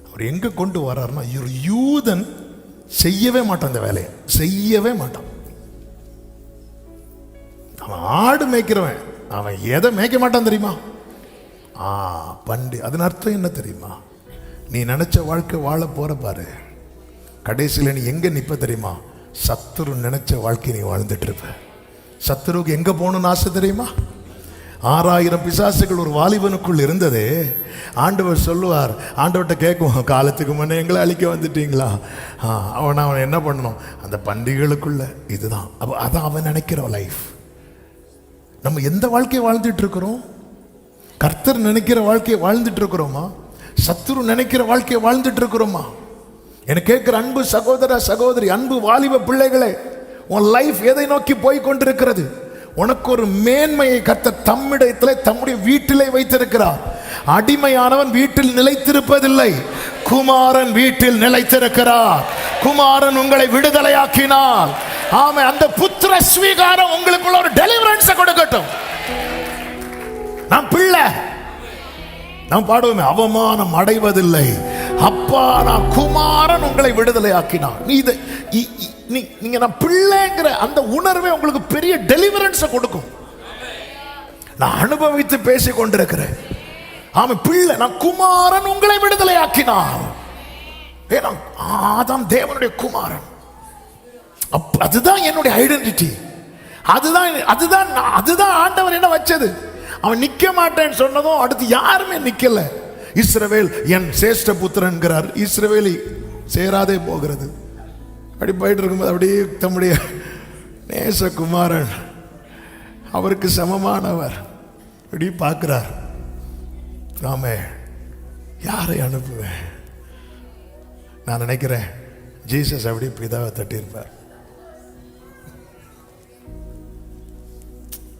அவர் எங்க கொண்டு வர்றாருன்னா, யூதன் செய்யவே மாட்டான், அந்த வேலையை செய்யவே மாட்டான். அவன் ஆடு மேய்க்கிறவன், அவன் எதை மேய்க்க மாட்டான் தெரியுமா? பண்டி. அதன் அர்த்தம் என்ன தெரியுமா? நீ நினைச்ச வாழ்க்கை வாழ போற பாரு, கடைசியில் நீ எங்க நிப்ப தெரியுமா? சத்துரு நினைச்ச வாழ்க்கை நீ வாழ்ந்துட்டு இருப்ப. சத்துருவுக்கு எங்க போகணும்னு ஆசை தெரியுமா? 6000 பிசாசுகள் ஒரு வாலிபனுக்குள் இருந்ததே. ஆண்டவர் சொல்லுவார், ஆண்டவர்கிட்ட கேட்குவோம், காலத்துக்கு முன்னே எங்களை அழிக்க வந்துட்டீங்களா? அவன் என்ன பண்ணணும்? அந்த பண்டிகைகளுக்குள்ள இதுதான். அப்போ அதான் அவன் நினைக்கிற லைஃப். நம்ம எந்த வாழ்க்கையை வாழ்ந்துட்டு இருக்கிறோம்? கர்த்தர் நினைக்கிற வாழ்க்கையை வாழ்ந்துட்டு இருக்கிறோமா? சத்துரு நினைக்கிற வாழ்க்கையை வாழ்ந்துட்டு இருக்கிறோமா? எனக்கு கேட்கிற அன்பு சகோதர சகோதரி, அன்பு வாலிப பிள்ளைகளே, உன் லைஃப் எதை நோக்கி போய் கொண்டிருக்கிறது? உனக்கு ஒரு மேன்மையை கர்த்தர் தம்மிடத்திலே, தம்முடைய வீட்டிலே வைத்திருக்கிறார். அடிமையானவன் வீட்டில் நிலைத்திருப்பதில்லை, குமாரன் வீட்டில் நிலைத்திருக்கிறார். குமாரன் உங்களை விடுதலையாக்கினார். ஆமே. அந்த புத்திர ஸ்வீகாரம் உங்களுக்குள்ள ஒரு டெலிவரன்ஸ் கொடுக்கட்டும். நாம் பிள்ளை, நாம் பாடுவோமே, அவமானம் அடைவதில்லை, அப்பா நான் குமாரன் உங்களை விடுதலையாக்கினார். நீங்க நான் பிள்ளைங்கிற அந்த உணர்வே உங்களுக்கு பெரிய டெலிவரன்ஸை கொடுக்கும். நான் அனுபவித்து பேசிக் கொண்டிருக்கிறேன். ஆமா, பிள்ளை, நான் குமாரன் உங்களை விடுதலை ஆக்கினார். ஆதாம் தேவனுடைய குமாரன். அதுதான் என்னுடைய ஐடென்டிட்டி. அதுதான் ஆண்டவர் என்ன வச்சது. அவன் நிக்க மாட்டேன்னு சொன்னதும் அடுத்து யாருமே நிக்கல. இஸ்ரவேல் என் சேஷ்ட புத்திரன்கிறார். இஸ்ரவேலி சேராதே போகிறது. அப்படி போயிட்டு இருக்கும்போது அப்படியே தம்முடைய நேசகுமாரன், அவருக்கு சமமானவர் அப்படி பார்க்கிறார். ஆமே, யாரை அனுப்புவேன்? நான் நினைக்கிறேன் ஜீசஸ் அப்படி பிதாவை தட்டியிருப்பார்.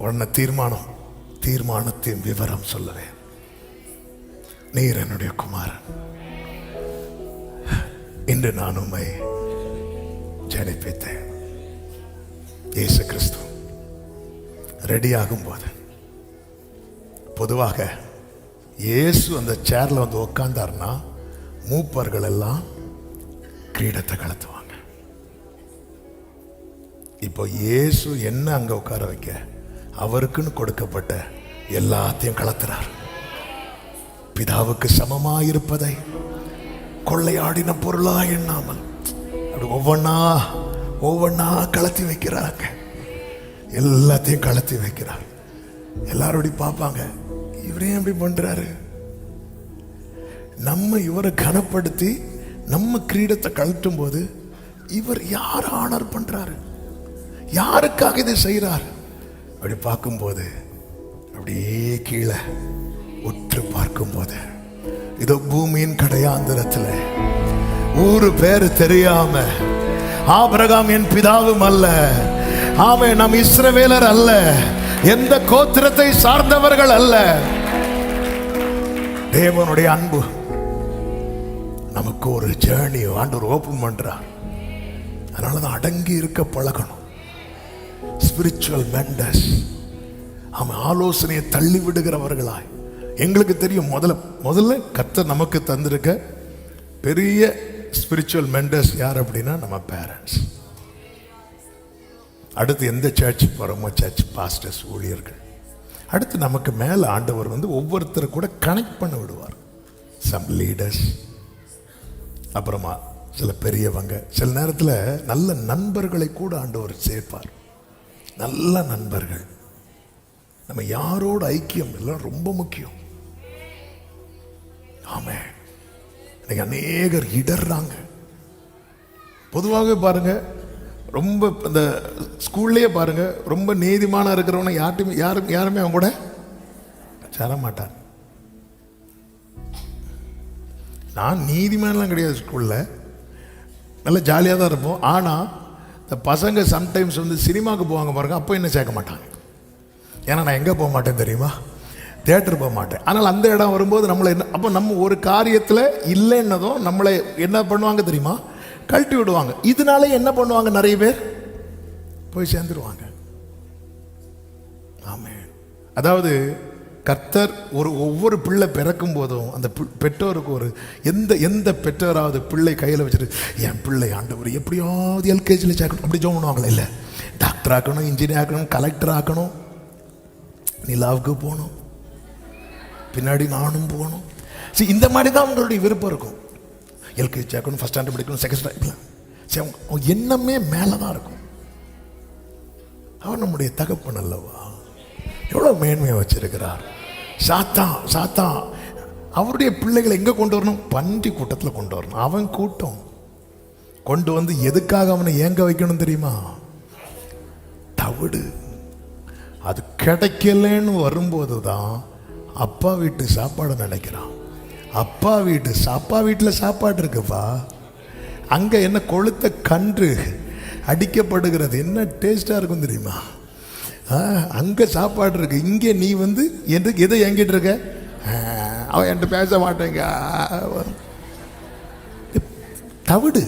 உடனே தீர்மானத்தின் விவரம் சொல்லுவேன். நீர் என்னுடைய குமாரன், இன்று நான் உம்மை ஜனிப்பித்தேன். இயேசு கிறிஸ்து ரெடி ஆகும் போது, பொதுவாக இயேசு அந்த சேர்ல வந்து உட்கார்ந்தார்னா மூப்பர்கள் எல்லாம் கிரீடத்தை கலத்துவாங்க. இப்போ இயேசு என்ன அங்க உட்கார வைக்க, அவருக்குன்னு கொடுக்கப்பட்ட எல்லாத்தையும் கலத்துறார். பிதாவுக்கு சமமாயிருப்பதை கொள்ளையாடின பொருளா எண்ணாமல் அப்படி ஒவ்வொன்னா கலத்தி வைக்கிறாங்க. எல்லாத்தையும் கலத்தி வைக்கிறார். எல்லாரும் பார்ப்பாங்க, இவரே எப்படி பண்றாரு. நம்ம இவரை கனப்படுத்தி நம்ம கிரீடத்தை கழட்டும் போது இவர் யார் ஆனர் பண்றாரு, யாருக்காக இதை செய்யறார் அப்படி பார்க்கும்போது, அப்படியே கீழே உற்று பார்க்கும்போது, இதோ பூமியின் கடையாந்திரத்தில் ஊரு பேரு தெரியாம, ஆபிரகாம் என் பிதாவும் அல்ல, ஆமே நம் இஸ்ரவேலர் அல்ல, எந்த கோத்திரத்தை சார்ந்தவர்கள் அல்ல, தேவனுடைய அன்பு நமக்கு ஒரு ஜேர்னி ஆண்டவர் ஓபன் பண்றார். அதனாலதான் அடங்கி இருக்க பழகணும். ஸ்பிரிச்சுவல் மெண்டர்ஸ், அவன் ஆலோசனையை தள்ளி விடுகிறவர்களாய். எங்களுக்கு தெரியும் முதல்ல கர்த்தர் நமக்கு தந்திருக்க பெரிய ஸ்பிரிச்சுவல் மெண்டர்ஸ் யார் அப்படின்னா நம்ம பேரண்ட்ஸ். அடுத்து எந்த சர்ச் போறோமோ சர்ச் பாஸ்டர்ஸ், ஊழியர்கள். அடுத்து நமக்கு மேல ஆண்டவர் வந்து ஒவ்வொருத்தரை கூட கனெக்ட் பண்ண விடுவார். சம் லீடர்ஸ், அப்புறமா சில பெரியவங்க, சில நேரத்தில் நல்ல நண்பர்களை கூட ஆண்டவர் சேர்ப்பார். நல்ல நண்பர்கள், நம்ம யாரோட ஐக்கியம் எல்லாம் ரொம்ப முக்கியம். ஆமே, இன்னைக்கு அநேகர் இடர்றாங்க. பொதுவாகவே பாருங்க, ரொம்ப இந்த ஸ்கூல்லையே பாருங்க, ரொம்ப நீதிமானா இருக்கிறவன யாருமே அவங்க கூட சேர மாட்டார். நான் நீதிமான்லாம் கிடையாது, ஸ்கூலில் நல்லா ஜாலியாக தான் இருப்போம். ஆனால் இந்த பசங்க சம்டைம்ஸ் வந்து சினிமாவுக்கு போவாங்க பாருங்க, அப்போ என்ன சேர்க்க மாட்டாங்க. ஏன்னா நான் எங்கே போக மாட்டேன் தெரியுமா, தியேட்டர் போக மாட்டேன். ஆனால் அந்த இடம் வரும்போது நம்மளை என்ன, அப்போ நம்ம ஒரு காரியத்தில் இல்லைன்னதும் நம்மளை என்ன பண்ணுவாங்க தெரியுமா, கழட்டி விடுவாங்க. இதனால என்ன பண்ணுவாங்க, நிறைய பேர் போய் சேர்ந்துருவாங்க. ஆமே, அதாவது கர்த்தர் ஒவ்வொரு பிள்ளை பிறக்கும் போதும் அந்த பெற்றோருக்கு ஒரு எந்த பெற்றோராவது பிள்ளை கையில் வச்சுட்டு, என் பிள்ளை ஆண்டவர் எப்படியாவது எல்கேஜியில் சேர்க்கணும் அப்படி ஜோம் பண்ணுவாங்களே. இல்லை, டாக்டர் ஆக்கணும், இன்ஜினியர் ஆக்கணும், கலெக்டர் ஆக்கணும், நிலாவுக்கு போகணும், பின்னாடி நானும் போகணும். சரி, இந்த மாதிரி தான் அவங்களுடைய விருப்பம் இருக்கும். எல்கேஜி சேர்க்கணும், ஃபர்ஸ்ட் ஸ்டாண்டர்ட் படிக்கணும், செகண்ட் ஸ்டாண்டர்ட். சரி, அவங்க எண்ணமே மேலே தான் இருக்கும். அவர் நம்முடைய தகப்பன் அல்லவா, எவ்வளோ மேன்மையை வச்சிருக்கிறார். சாத்தான் அவருடைய பிள்ளைகளை எங்கே கொண்டு வரணும், பன்றி கூட்டத்தில் கொண்டு வரணும். அவன் கூட்டம் கொண்டு வந்து எதுக்காக அவனை ஏங்க வைக்கணும் தெரியுமா, தவிடு. அது கிடைக்கலன்னு வரும்போது தான் அப்பா வீட்டு சாப்பாடு நினைக்கிறான். அப்பா வீட்டில் சாப்பாடு இருக்குப்பா, அங்கே என்ன கொளுத்த கன்று அடிக்கப்படுகிறது, என்ன டேஸ்டாக இருக்கும் தெரியுமா. அங்கே சாப்பாடு இருக்கு, இங்கே நீ வந்து எதை எங்கிட்டு இருக்க, அவன் என்கிட்ட பேச மாட்டேங்க. தவிடு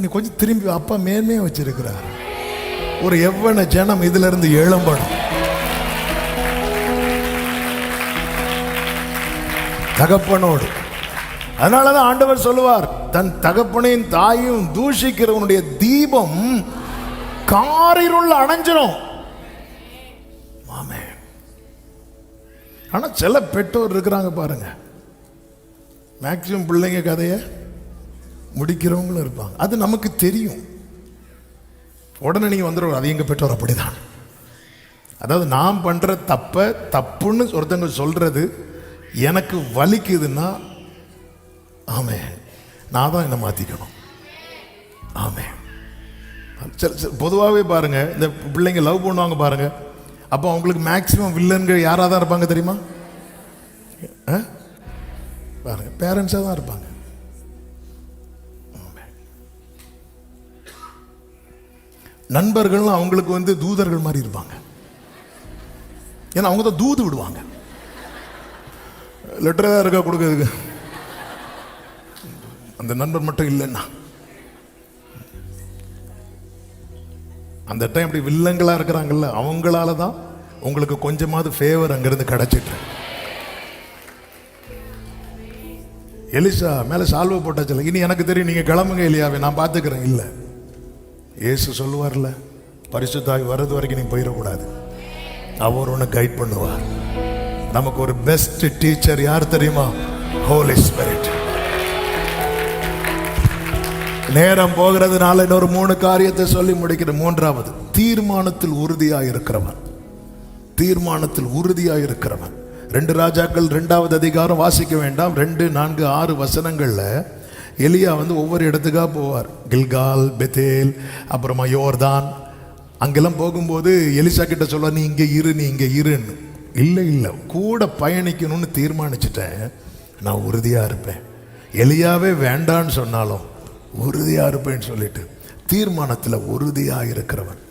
நீ கொஞ்சம் திரும்பி, அப்பா மேன்மையாக வச்சிருக்கிறார். ஒரு எவ்வளவு ஜனம் இதுல இருந்து எழும்பணும். தகப்பனோடு. அதனாலதான் ஆண்டவர் சொல்லுவார், தன் தகப்பனையும் தாயும் தூஷிக்கிறவனுடைய தீபம் காரிருள் அணைஞ்சிரும். ஆமே. ஆனா சில பெற்றோர் இருக்கிறாங்க பாருங்க, மேக்சிமம் பிள்ளைங்க கதையை முடிக்கிறவங்களும் இருப்பாங்க. அது நமக்கு தெரியும். உடனே நீங்க வந்துடும், அது எங்க பெற்றோர் அப்படிதான். அதாவது நாம் பண்ற தப்ப தப்புன்னு ஒருத்தங்க சொல்றது எனக்கு வலிக்குதுன்னா, ஆமே, நான் தான் என்ன மாத்திக்கணும். ஆமே. பொதுவாகவே பாருங்க, இந்த பிள்ளைங்க லவ் பண்ணுவாங்க பாருங்க, அப்போ அவங்களுக்கு மேக்சிமம் வில்லன்கள் யாராக தான் இருப்பாங்க தெரியுமா? பாருங்க, பேரண்ட்ஸாக தான் இருப்பாங்க. நண்பர்கள் அவங்களுக்கு வந்து தூதர்கள் மாதிரி இருப்பாங்க. ஏன்னா அவங்க தான் தூது விடுவாங்க. லெட்டர் தான் இருக்கா கொடுக்குறதுக்கு, அந்த நண்பர் மட்டும் இல்லைன்னா அந்த டைம் அப்படி வில்லங்களா இருக்கிறாங்கல்ல, அவங்களால தான் உங்களுக்கு கொஞ்சமாவது ஃபேவர் அங்கிருந்து கிடைச்சிட்டு. எலிசா மேல சால்வை போட்டாச்சு, இனி எனக்கு தெரியும், நீங்க கிளம்புங்க எலியாவே, நான் பார்த்துக்கிறேன். இல்லை, இயேசு சொல்லுவார்ல, பரிசுத்தாவி வர்றது வரைக்கும் நீ போயிடக்கூடாது, அவர் ஒன்று கைட் பண்ணுவார். நமக்கு ஒரு பெஸ்ட் டீச்சர் யார் தெரியுமா? ஹோலி ஸ்பிரிட். நேரம் போகிறதுனால இன்னொரு 3 காரியத்தை சொல்லி முடிக்கிற. மூன்றாவது, தீர்மானத்தில் உறுதியாக இருக்கிறவன். தீர்மானத்தில் உறுதியாக இருக்கிறவன். 2 ராஜாக்கள் 2வது அதிகாரம் வாசிக்க வேண்டாம், 2, 4, 6 வசனங்கள்ல எலியா வந்து ஒவ்வொரு இடத்துக்கா போவார். கில்கால், பெத்தேல், அப்புறமா யோர்தான். அங்கெல்லாம் போகும்போது எலிசா கிட்ட சொல்ல, நீ இங்கே இரு, நீ இங்கே இருன்னு. இல்லை இல்லை, கூட பயணிக்கணும்னு தீர்மானிச்சுட்டேன், நான் உறுதியா இருப்பேன். எலியாவே வேண்டான்னு சொன்னாலும் உறுதியா இருப்பேன்னு சொல்லிட்டு தீர்மானத்தில் உறுதியாக இருக்கிறவன்.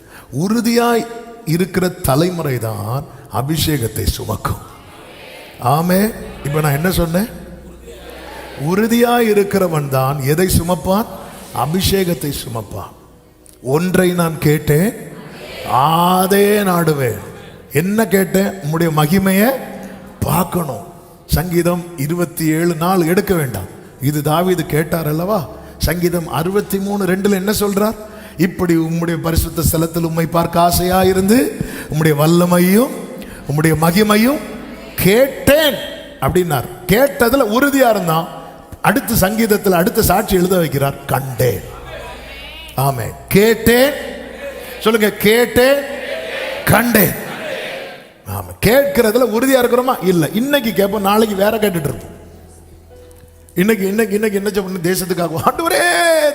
உறுதியாய் இருக்கிற தலைமுறை தான் அபிஷேகத்தை சுமக்கும். ஆமே. இப்ப நான் என்ன சொன்னேன்? உறுதியாய் இருக்கிறவன் தான் எதை சுமப்பான்? அபிஷேகத்தை சுமப்பான். ஒன்றை நான் கேட்டேன், அதே நாடுவேன். என்ன கேட்டேன்? உம்முடைய மகிமையை பார்க்கணும். சங்கீதம் 27:4 எடுக்க வேண்டாம், இது தாவீது கேட்டார் அல்லவா? சங்கீதம் 63:2 என்ன சொல்றார்? இப்படி உம்முடைய பரிசுத்த ஸ்தலத்தில் உம்மை பார்க்க ஆசையா இருந்து உம்முடைய வல்லமையும் உம்முடைய மகிமையும் கேட்டேன் அப்படின்னார். கேட்டதுல உறுதியா இருந்தான். அடுத்த சங்கீதத்தில் அடுத்த சாட்சி எழுத வைக்கிறார், கண்டேன். ஆமே. கேட்டேன் சொல்லுங்க, கேட்டேன், கண்டேன். ஆமா. கேட்கிறதுல உறுதியா இருக்கிறோமா? இல்ல. இன்னைக்கு கேட்போம், நாளைக்கு வேற கேட்டுட்டு இருப்போம். இன்னைக்கு என்ன ஜெபம்? தேசத்துக்காக, ஆண்டவரே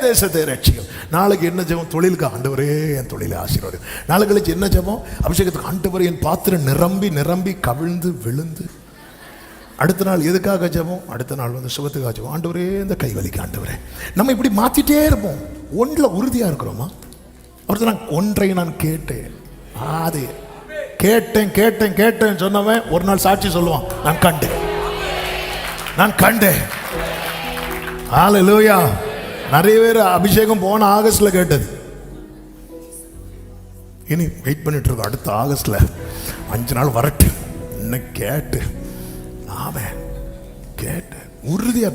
தேசத்தை ரட்சியும். நாளைக்கு என்ன ஜெபம்? தொழிலுக்கு, ஆண்டவரே என் தொழிலை ஆசீர்வாதம். நாளை கழிச்சு என்ன ஜெபம்? அபிஷேகத்துக்கு, ஆண்டவரே என் பாத்திரம் நிரம்பி நிரம்பி கவிழ்ந்து விழுந்து. அடுத்த நாள் எதுக்காக ஜெபம்? அடுத்த நாள் வந்து சுகத்துக்காக ஜெபம், ஆண்டவரே இந்த கைவலிக்கு, ஆண்டவரே. நம்ம இப்படி மாத்திட்டே இருப்போம். ஒன்றுல உறுதியா இருக்கிறோமா? அவர்தான் நான் ஒன்றை நான் கேட்டேன், அது கேட்டேன் கேட்டேன் கேட்டேன் சொன்னவன் ஒரு நாள் சாட்சி சொல்லுவான், நான் கண்டேன், நான் கண்டேன். ஹல்லேலூயா. நிறைய பேர் அபிஷேகம் போன ஆகஸ்ட்ல கேட்டது, இனி வெயிட் பண்ணிட்டு இருக்கோம் அடுத்த ஆகஸ்ட்ல 5 நாள் வரட்டு. இன்னும் கேட்டு, ஆமென், கேட்டு உறுதியா.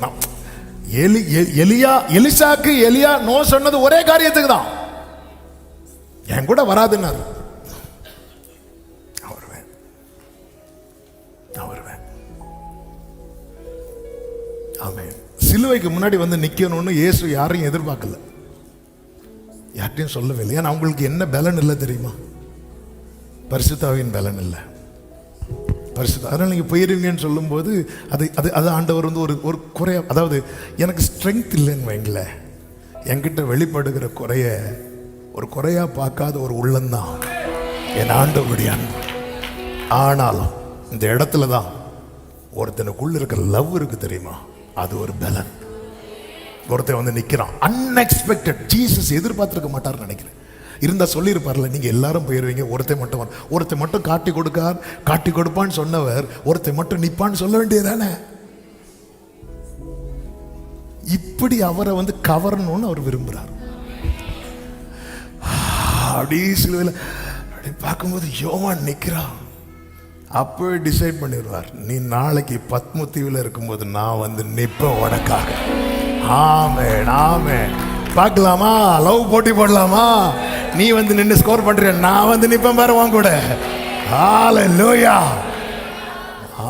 எலிசாக்கு எலியா நோ சொன்னது ஒரே காரியத்துக்கு தான், என் கூட வராதுன்னாரு. ஆமென். சிலுவைக்கு முன்னாடி வந்து நிக்கணும்னு இயேசு யாரையும் எதிர்பார்க்கல, யார்ட்டையும் சொல்லவே இல்லை. ஏன்னா அவங்களுக்கு என்ன பலன் இல்லை தெரியுமா? பரிசுத்தாவின் பலன் இல்லை. அதனால நீங்க போயிருவீங்கன்னு சொல்லும் போது அது ஆண்டவர் வந்து ஒரு குறைய, அதாவது எனக்கு ஸ்ட்ரென்த் இல்லைன்னு வைங்கள, என்கிட்ட வெளிப்படுகிற குறைய ஒரு குறையா பார்க்காத ஒரு உள்ளம்தான் என் ஆண்டவருடைய அன்பு. ஆனாலும் இந்த இடத்துல தான் ஒருத்தனுக்குள்ள இருக்கிற லவ் இருக்கு தெரியுமா, அது ஒரு பலன். ஒருத்தன் வந்து நிக்கிறான் அன்எக்ஸ்பெக்டட், ஜீசஸ் எதிர்பார்த்திருக்க மாட்டார்னு நினைக்கிறேன். இருந்தா சொல்லியிருப்பார்ல, நீங்க எல்லாரும் போயிருவீங்க, ஒருத்தன் மட்டும் காட்டி கொடுப்பான்னு சொன்னவர் ஒருத்தன் மட்டும் நிப்பான்னு சொல்ல வேண்டியதானே? இப்படி அவரை வந்து கவரணும்னு அவர் விரும்புறார். அப்படி சிலுவையில் அப்படி பார்க்கும்போது யோவான் நிற்கிறான். அப்பவே டிசைட் பண்ணிடுவார், நீ நாளைக்கு பத்மத்தீவில் இருக்கும்போது நான் வந்து நிற்பேன் உனக்காக. ஆமென் ஆமென். பார்க்கலாமா? லவ் போட்டி போடலாமா? நீ வந்து நின்று ஸ்கோர் பண்ற, நான் வந்து நிப்பேன் பாரு உன் கூட. ஹalleluya.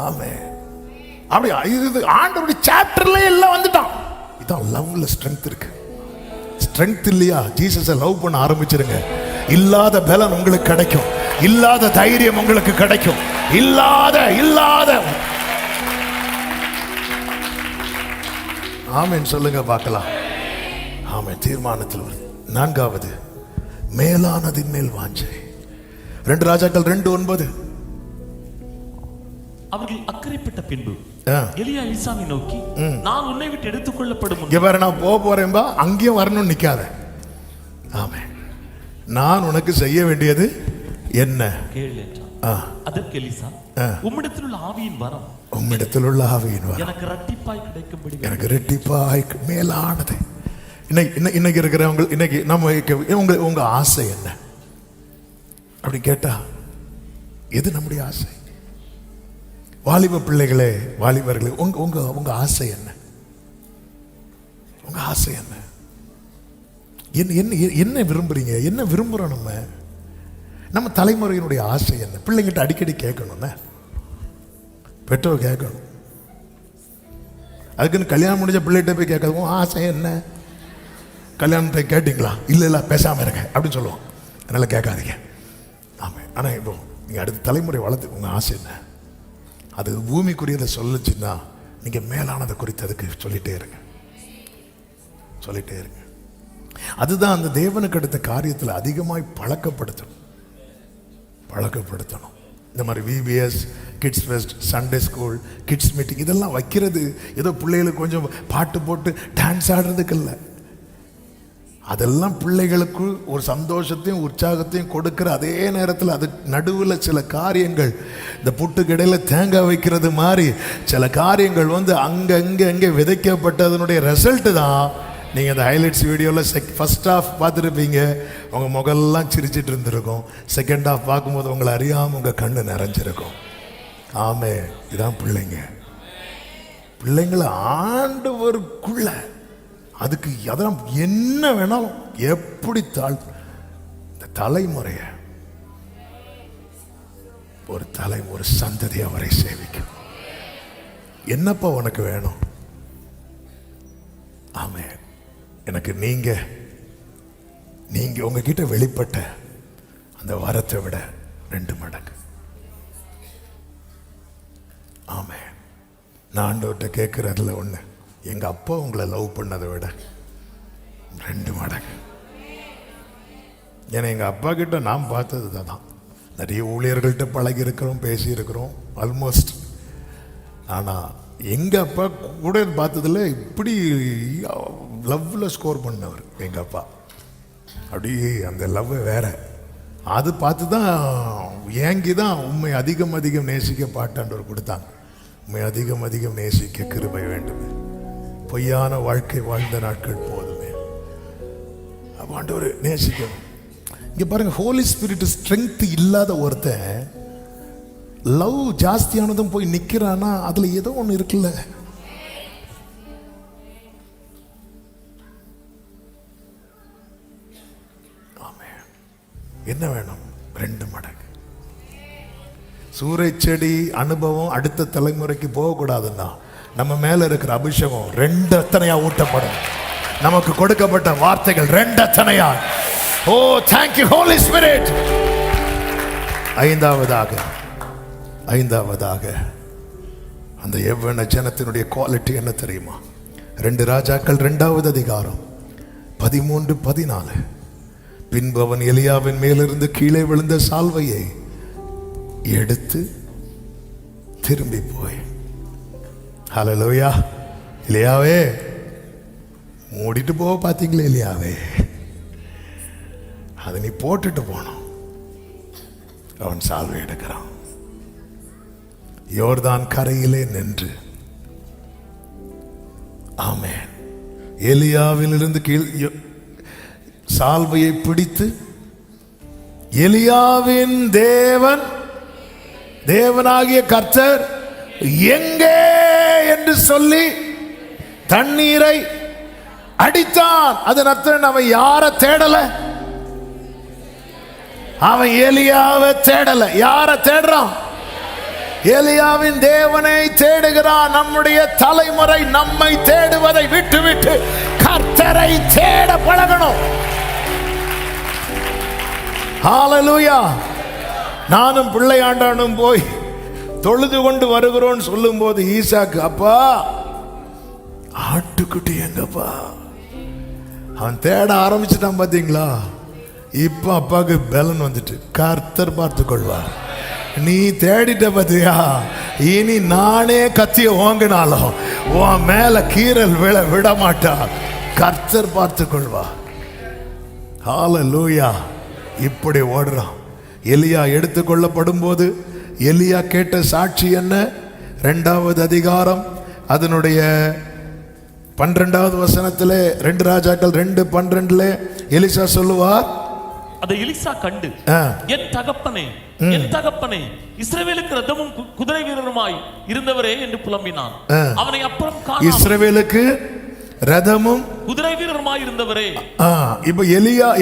ஆமென். அப்படி இது ஆண்டவருடைய சாப்டர்ல எல்லாம் வந்துட்டான். இதான் லவ்ல ஸ்ட்ரெngth இருக்கு. ஸ்ட்ரெngth இல்லையா? ஜீசஸை லவ் பண்ண ஆரம்பிச்சிருங்க. இல்லாத பலன் உங்களுக்கு கிடைக்கும், இல்லாத தைரியம் உங்களுக்கு கிடைக்கும், இல்லாத ஆமென் சொல்லுங்க பார்க்கலாம். ஆமென். தீர்மானத்தில் வருது. நான்காவது, மேலானதின் மேல் வாஞ்சை. 2 ராஜாக்கள் 2:9. அவர்கள் அக்கறைப்பட்ட பின்பு எலியா எலிசாவை நோக்கி, நான் உன்னை விட்டு எடுத்துக்கொள்ளப்படும் இங்க பாரு, நான் போறேன்பா, அங்கேயும் வரணும்னு நிக்காத. ஆமென். நான் உனக்கு செய்ய வேண்டியது என்ன கேள் என்றான். அதற்கு எலிசா, உம்மிடத்தில் உள்ள ஆவியின் வரம், உம்மிடத்தில் உள்ள ஆவியின் வரம் எனக்கு இரட்டிப்பாய் கிடைக்கும்படி, எனக்கு இரட்டிப்பாய் மேலானது. இன்னைக்கு இருக்கிறவங்க, இன்னைக்கு நம்ம உங்க ஆசை என்ன அப்படி கேட்டா எது நம்முடைய ஆசை? வாலிப பிள்ளைகளே, வாலிபர்களே, உங்க ஆசை என்ன? உங்க ஆசை என்ன? என்ன விரும்புறீங்க? என்ன விரும்புறோம்? நம்ம தலைமுறையினுடைய ஆசை என்ன? பிள்ளைங்கிட்ட அடிக்கடி கேட்கணும், பெற்றோர் கேட்கணும். அதுக்குன்னு கல்யாணம் முடிஞ்ச பிள்ளைகிட்ட போய் கேட்காது, ஆசை என்ன? கல்யாணத்தை கேட்டீங்களா? இல்லை பேசாம இருக்க அப்படின்னு சொல்லுவோம். அதனால கேட்காதீங்க. ஆமாம். ஆனால் இப்போ நீங்கள் அடுத்த தலைமுறை வளர்த்து உங்கள் ஆசை என்ன? அது பூமிக்குரியதை சொல்லுச்சுன்னா நீங்கள் மேலானதை குறித்து அதுக்கு சொல்லிட்டே இருங்க. அதுதான் அந்த தேவனுக்கு அடுத்த காரியத்தில் அதிகமாய் பழக்கப்படுத்தணும். இந்த மாதிரி VBS, kids fest, Sunday school, kids meeting இதெல்லாம் வைக்கிறது ஏதோ பிள்ளைகளுக்கு கொஞ்சம் பாட்டு போட்டு டான்ஸ் ஆடுறதுக்கு இல்லை. அதெல்லாம் பிள்ளைகளுக்கு ஒரு சந்தோஷத்தையும் உற்சாகத்தையும் கொடுக்கிற அதே நேரத்தில் அது நடுவில் சில காரியங்கள், இந்த புட்டுக்கடையில் தேங்காய் வைக்கிறது மாதிரி சில காரியங்கள் வந்து அங்கே விதைக்கப்பட்டதனுடைய ரிசல்ட்டு தான். நீங்கள் அந்த ஹைலைட்ஸ் வீடியோவில் ஃபர்ஸ்ட் ஹாஃப் பார்த்துருப்பீங்க, உங்கள் முகெல்லாம் சிரிச்சிட்டு இருந்திருக்கும். செகண்ட் ஹாஃப் பார்க்கும்போது உங்களை அறியாமல் உங்கள் கண்ணு நிறைஞ்சிருக்கும். ஆமே. இதான் பிள்ளைங்களை ஆண்டவருக்குள்ள அதுக்கு அதெல்லாம் என்ன வேணாலும் எப்படி இந்த தலைமுறைய ஒரு சந்ததி அவரை சேவிக்கும். என்னப்பா உனக்கு வேணும்? ஆமே. எனக்கு நீங்க உங்ககிட்ட வெளிப்பட்ட அந்த வரத்தை விட 2 மடங்கு. ஆமே. நான் ஆண்டவர்கிட்ட கேட்கறதுல ஒண்ணு, எங்க அப்பா உங்களை லவ் பண்ணதை விட 2 மடங்கு. ஏன்னா எங்க அப்பா கிட்ட நான் பார்த்தது தான். நிறைய ஊழியர்கள்ட்ட பழகி இருக்கிறோம், பேசி இருக்கிறோம் ஆல்மோஸ்ட். ஆனா எங்க அப்பா கூட பார்த்ததுல இப்படி லவ்ல ஸ்கோர் பண்ணவர் எங்க அப்பா. அப்படி அந்த லவ் வேற. அது பார்த்து தான் ஏங்கி தான் உண்மை அதிகம் நேசிக்க பாட்டாண்டவர் கொடுத்தாங்க. உண்மை அதிகம் நேசிக்க கிருபை வேண்டும், பொய்யான வாழ்க்கை வாழ்ந்த நாட்கள் போதுமே. ஆண்டவர் நேசிக்கணும். இங்க பாருங்க, ஹோலி ஸ்பிரிட் ஸ்ட்ரெங்க் இல்லாத ஒருத்தன் லவ் ஜாஸ்தியானதும் போய் நிக்கிறானா அதுல ஏதோ ஒண்ணு இருக்குல்ல. என்ன வேணும்? 2 மடங்கு. சூறை செடி அனுபவம் அடுத்த தலைமுறைக்கு போகக்கூடாதுன்னா நம்ம மேல இருக்கிற அபிஷேகம் 2 அத்தனையா ஊட்டப்படும். நமக்கு கொடுக்கப்பட்ட வார்த்தைகள் 2 அத்தனையா. ஓ thank you Holy Spirit. ஐந்தாவதாக அந்த எவ்வளவு ஜனத்தினுடைய குவாலிட்டி என்ன தெரியுமா? 2 ராஜாக்கள் 2வது அதிகாரம் 13-14. பின்பு அவன் எலியாவின் மேலிருந்து கீழே விழுந்த சால்வையை எடுத்து திரும்பி போய், ஹல்லேலூயா, எலியாவே மூடிட்டு போக பாத்தீங்களே எலியாவே, அதை நீ போட்டுட்டு போனோம். அவன் சால்வை எடுக்கிறான். யோர்தான் கரையிலே நின்று, ஆமென், எலியாவிலிருந்து கீழ் சால்வையை பிடித்து, எலியாவின் தேவனாகிய கர்த்தர் எங்கே என்று சொல்லி தண்ணீரை அடித்தான். அதன் அர்த்தம் அவன் யார தேடல? அவன் எலியாவை தேடல. யார தேடுறான்? எலியாவின் தேவனை தேடுகிறான். நம்முடைய தலைமுறை நம்மை தேடுவதை விட்டு விட்டு கர்த்தரை தேட பழகணும். ஹalleluya. நானும் பிள்ளையாண்டானும் போய் தொழுது கொண்டு வருகிறோம் சொல்லும் போது ஈசாக்கு, அப்பா ஆட்டுக்குட்டி எங்கப்பா? அவன் தேட ஆரம்பிச்சுட்டான். பாத்தீங்களா? இப்ப அப்பாவுக்கு பலன் வந்துட்டு, கர்த்தர் பார்த்து கொள்வார். நீ தேடிட்ட பாத்தியா? இனி நானே கத்திய ஓங்கினாலும் உன் மேல கீறல் விட மாட்டா. கர்த்தர் பார்த்து கொள்வார். ஹalleluya. இப்படி ஓடுறான். எலியா எடுத்துக்கொள்ளப்படும் போது எலியா கேட்ட சாட்சி என்ன? 2வது அதிகாரம் அதனுடைய 12வது வசனத்திலே 2 ராஜாக்கள் 2:12 எலிசா சொல்லுவார், அதை எலிசா கண்டு, என் தகப்பனே, என் தகப்பனே, இஸ்ரவேலுக்கு ரதமும் குதிரை வீரருமாய் இருந்தவரே என்று புலம்பினான். அவனை அப்புறம் காணாமல். இஸ்ரவேலுக்கு ரதமும் குதிரை வீரருமாய் இருந்தவரே. இப்ப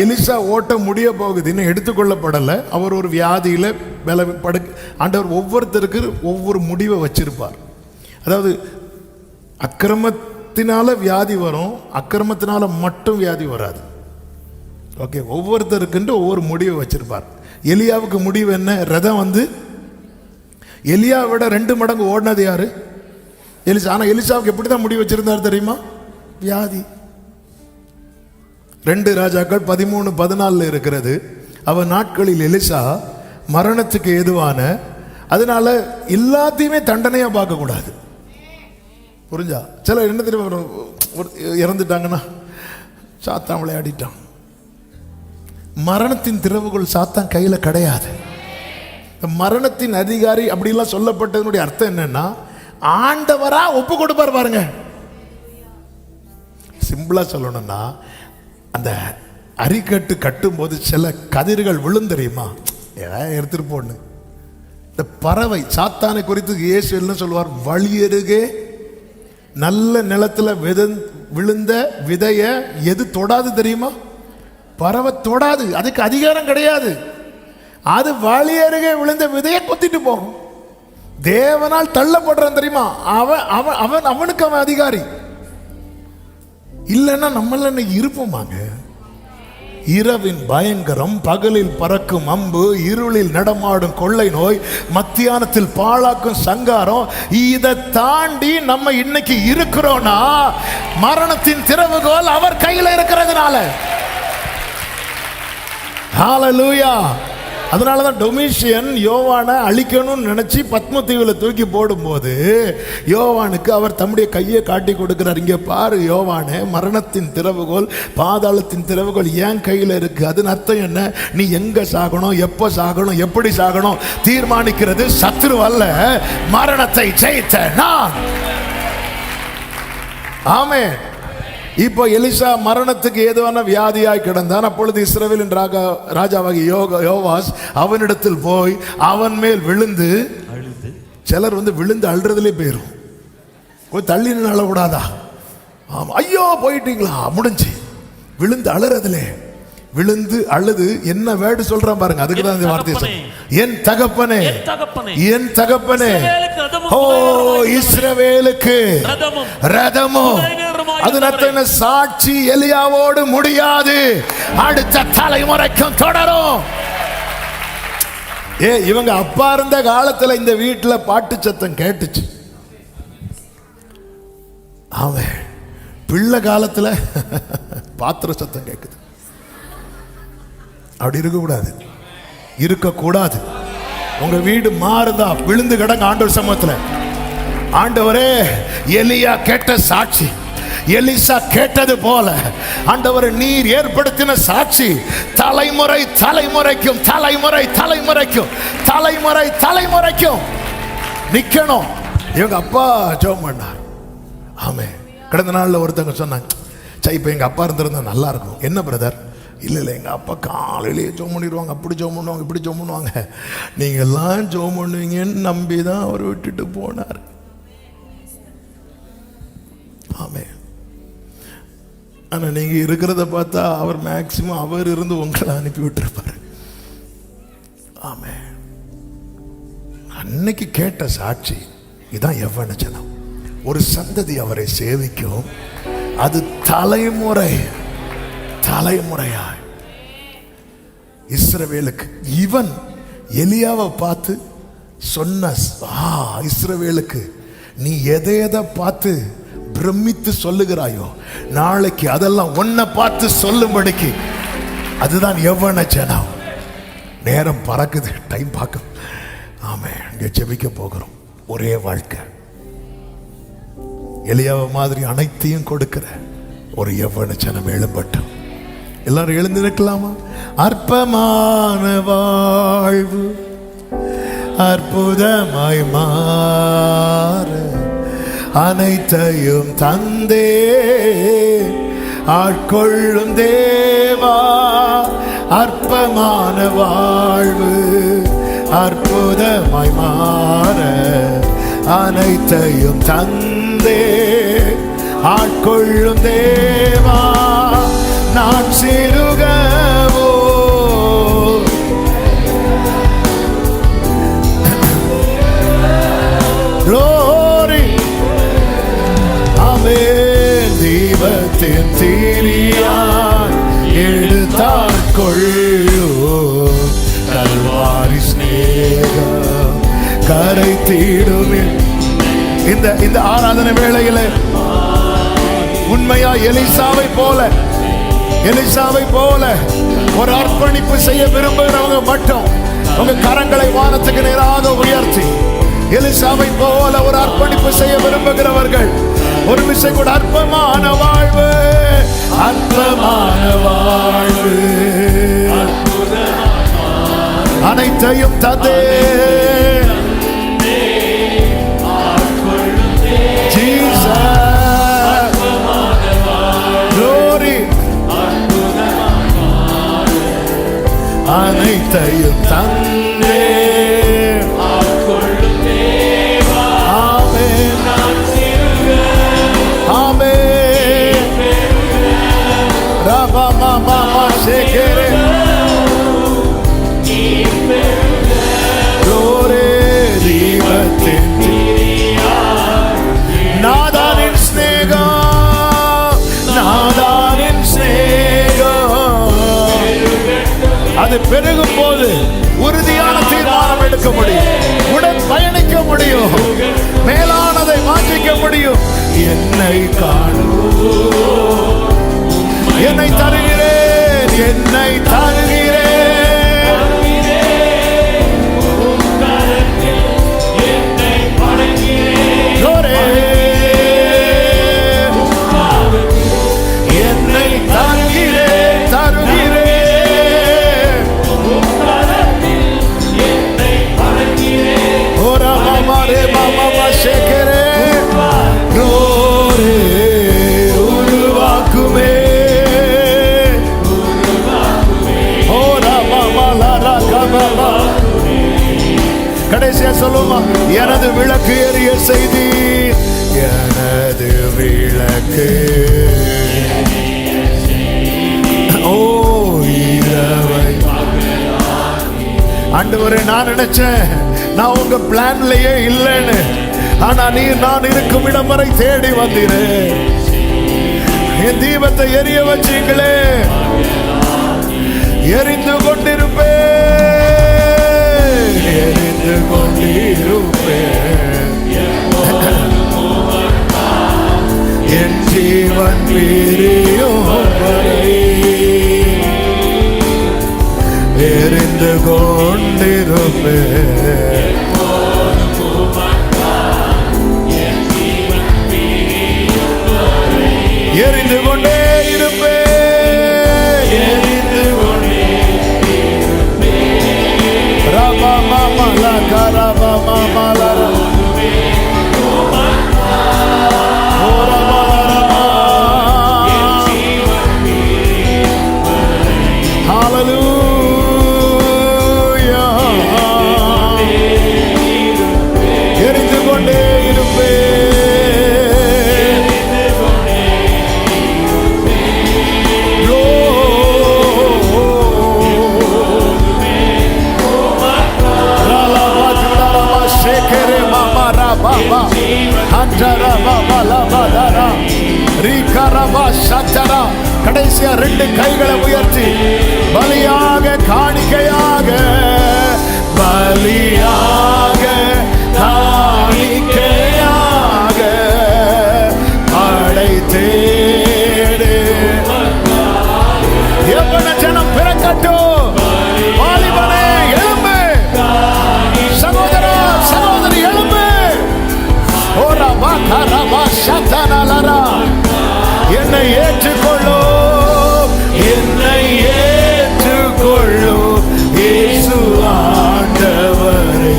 எலிசா ஓட்ட முடிய போகுது, இன்னும் எடுத்துக்கொள்ளப்படல. அவர் ஒரு வியாதியில ஆண்டவர் ஒவ்வொருத்தருக்கு ஒவ்வொரு முடிவை வச்சிருப்பார். அதாவது அக்கிரமத்தினால வியாதி வரும், அக்கிரமத்தினால மட்டும் வியாதி வராது. ஓகே, ஒவ்வொருத்தருக்கு ஒவ்வொரு முடிவை வச்சிருப்பார். எலியாவுக்கு முடிவு என்ன? ரதம் வந்து எலியா விட 2 மடங்கு ஓடினது யாரு? எலிசா. ஆனா எலிசாவுக்கு எப்படிதான் முடிவு வச்சிருந்தாரு தெரியுமா? வியாதி. 2 ராஜாக்கள் 13:14 இருக்கிறது. அவன் நாட்களில் எலிசா மரணத்துக்கு ஏதுவான, அதனால எல்லாத்தையுமே தண்டனையா பார்க்க கூடாது. புரிஞ்சா? சில என்ன தெரியுமா, இறந்துட்டாங்கன்னா சாத்தான் விளையாடிட்டான். மரணத்தின் திறவுகள் சாத்தான் கையில கிடையாது. மரணத்தின் அதிகாரி அப்படிலாம் சொல்லப்பட்டதனுடைய அர்த்தம் என்னன்னா, ஆண்டவரா ஒப்பு கொடுப்பார் பாருங்க. சிம்பிளா சொல்லணும்னா, அந்த அரிக்கட்டு கட்டும் போது சில கதிர்கள் விழும் தெரியுமா? எடுத்துட்டு போன்னு. இந்த பறவை சாத்தானை குறித்து இயேசு என்ன சொல்வார்? வழியருகே நல்ல நிலத்துல விழுந்த விதைய எது தொடாது தெரியுமா? பறவை தொடாது, அதுக்கு அதிகாரம் கிடையாது. அது வழி அருகே விழுந்த விதையை கொத்திட்டு போகும். தேவனால் தள்ளப்படுறான் தெரியுமா? அவனுக்கு அவன் அதிகாரி. இல்லைன்னா நம்மள இருப்போமாங்க. இரவின் பயங்கரம், பகலில் பறக்கும் அம்பு, இருளில் நடமாடும் கொள்ளை நோய், மத்தியானத்தில் பாழாக்கும் சங்காரம், இதை தாண்டி நம்ம இன்னைக்கு இருக்கிறோம்னா மரணத்தின் திறவுகோல் அவர் கையில் இருக்கிறதுனால. ஹalleluya. அதனாலதான் டொமிஷியன் யோவானை அழிக்கணும்னு நினைச்சு பத்மதீவுல தூக்கி போடும்போது யோவானுக்கு அவர் தம்முடைய கையை காட்டி கொடுக்கிறார். இங்க பாரு யோவானே, மரணத்தின் திறவுகோல், பாதாளத்தின் திறவுகோல் என் கையில இருக்கு. அதன் அர்த்தம் என்ன? நீ எங்க சாகணும், எப்ப சாகணும், எப்படி சாகணும் தீர்மானிக்கிறது சத்துரு அல்ல, மரணத்தை ஜெயித்த நான். ஆமென். இப்போ எலிசா மரணத்துக்கு ஏதுவான வியாதியாய் கிடந்தான். அப்பொழுது இஸ்ரவேலின் ராஜாவாகிய யோவாஸ் அவனிடத்தில் போய் அவன் மேல் விழுந்து, சிலர் விழுந்து அழுறதுலே போயிரும். போய் தள்ளி நின்று அழக்கூடாதா? ஆமா, ஐயோ போயிட்டீங்களா முடிஞ்சு. விழுந்து அழுறதுலே விழுந்து அழுது என்ன வேர்டு சொல்றான் பாருங்க. அதுக்கு தான் இந்த வார்த்தையை சொல்றேன். என் தகப்பனே, என் தகப்பனே, ஓ இஸ்ரவேலுக்கு ரதமும். அதன் சாட்சி எலியாவோடு முடியாது, அடுத்த தலைமுறைக்கும் தொடரும். இவங்க அப்பா இருந்த காலத்துல இந்த வீட்டுல பாட்டு சத்தம் கேட்டுச்சு. அவன் பிள்ளை காலத்துல பாத்திர சத்தம் கேக்குது. அப்படி இருக்கக்கூடாது, இருக்கக்கூடாது. உங்க வீடு மாறுதா, விழுந்து கிடங்க ஆண்டவர் சமூகத்துல. ஆண்டவரே, எலியா கேட்ட சாட்சி, எலிசா கேட்டது போல ஆண்டவரே நீர் ஏற்படுத்தின சாட்சி தலைமுறை தலைமுறைக்கும், தலைமுறை தலைமுறைக்கும், தலைமுறை தலைமுறைக்கும் நிக்கணும். இவங்க அப்பா ஜெபம் பண்ணார். ஆமே. கடந்த நாள்ல ஒருத்தவங்க சொன்னாங்க, இப்ப எங்க அப்பா இருந்திருந்தா நல்லா இருக்கும். என்ன பிரதர்? இல்லை எங்கள் அப்பா காலையிலேயே ஜோம் பண்ணிடுவாங்க, அப்படி ஜோம் பண்ணுவாங்க, இப்படி ஜோம் பண்ணுவாங்க. நீங்கள் எல்லாம் ஜோம் பண்ணுவீங்கன்னு நம்பி தான் அவர் விட்டுட்டு போனார். ஆமே. ஆனா நீங்க இருக்கிறத பார்த்தா அவர் மேக்சிமம் அவர் இருந்து உங்களை அனுப்பி விட்டுருப்பாரு. ஆமே. அன்னைக்கு கேட்ட சாட்சி இதான் எவ்வளவு ஜனம். ஒரு சந்ததி அவரை சேவிக்கும். அது தலைமுறை தலைமுறையாய் இஸ்ரவேலுக்கு. இவன் எலியாவை பார்த்து சொன்ன இஸ்ரவேலுக்கு நீ எதை எதை பார்த்து பிரமித்து சொல்லுகிறாயோ நாளைக்கு அதெல்லாம் உன்னை பார்த்து சொல்லும்படிக்கு. அதுதான் எவ்வளவு ஜனம். நேரம் பறக்குது, டைம் பார்க்க. ஆமே. இங்க ஜெபிக்க போகிறோம். ஒரே வாழ்க்கை. எலியாவை மாதிரி அனைத்தையும் கொடுக்கிற ஒரு எவ்வளவு ஜனம் எழும்பட்டும். எல்லாரும் எழுந்து நிற்கலாமா? அற்பமான வாழ்வு அற்புதமாய் மாற அனைத்தையும் தந்தே ஆட்கொள்ளும் தேவா. அற்பமான வாழ்வு அற்புதமாய் மாற அனைத்தையும் தந்தே ஆட்கொள்ளும் தேவா. நான் சிறுகவோ glory. ஆமென். தீபத்தின் தீரியாய் எடுத்தாட்கொள்ளோ கல்வாரி ஸ்நேகம் கரை தீடுமே. இந்த ஆராதனை வேளையில உண்மையா எலிசாவை போல ஒரு அர்ப்பணிப்பு செய்ய விரும்புகிறவங்க மட்டும் உங்க கரங்களை வானத்துக்கு நேராக உயர்த்தி எலிசாவை போல ஒரு அர்ப்பணிப்பு செய்ய விரும்புகிறவர்கள் ஒரு விஷயம் கூட. அற்பமான வாழ்வு அனைத்தையும் தந்தே அனைத்தையும் தந்தே நாதானின் ஸ்நேகம் அது பெருகும் போது உறுதியான தீர்மானம் எடுக்க முடியும், உடன் பயணிக்க முடியும், மேலானதை வாஞ்சிக்க முடியும். என்னை காணும், என்னை தருகிறேன், என்னை தருகிறேன். என்னை தருகிறேன், தருகிறேன். ஓரா மாமா ரே மாமா சேகரே ரோரே உருவாக்குமே. ஓரா மாமா லாரா கபாபா. கடைசியா சொல்லுமா, எனது விளக்கு எரிய செய்தி, எனது விளக்கு. ஓ இரவை ஆண்டவரே, நான் நினைச்சேன் நான் உங்க பிளான்லயே இல்லைன்னு, ஆனா நீர் நான் இருக்கும் இடம் வரை தேடி வந்தீரே. என் தீபத்தை எரிய வச்சீங்களே, எரிந்து கொண்டிருப்பேன், எரிந்து கொண்டிருப்பேன். என் ஜீவன் பிரியும் வரை எரிந்து கொண்டிருப்பேன். எரிந்து கொண்டே இருப்பேன், எரிந்து கொண்டே இருப்பேன். ராமா மாமா லா ராமா மாமா லா கடைசியா ரெண்டு கைகளை உயர்த்தி பலியாக காணிக்கையாக பலியாக காணிக்கையாக அழைத்தேடு. எவ்வளவு ஜனம் பிறக்கட்டும். வாலிபனே எழும்பு, சகோதரா சகோதரி எழும்பு. ஓரா வாகரா வாஷதனலரா. என்னை ஏற்றுக்கொள்ளும், என்னை ஏற்றுக்கொள்ளும் இயேசு ஆண்டவரே.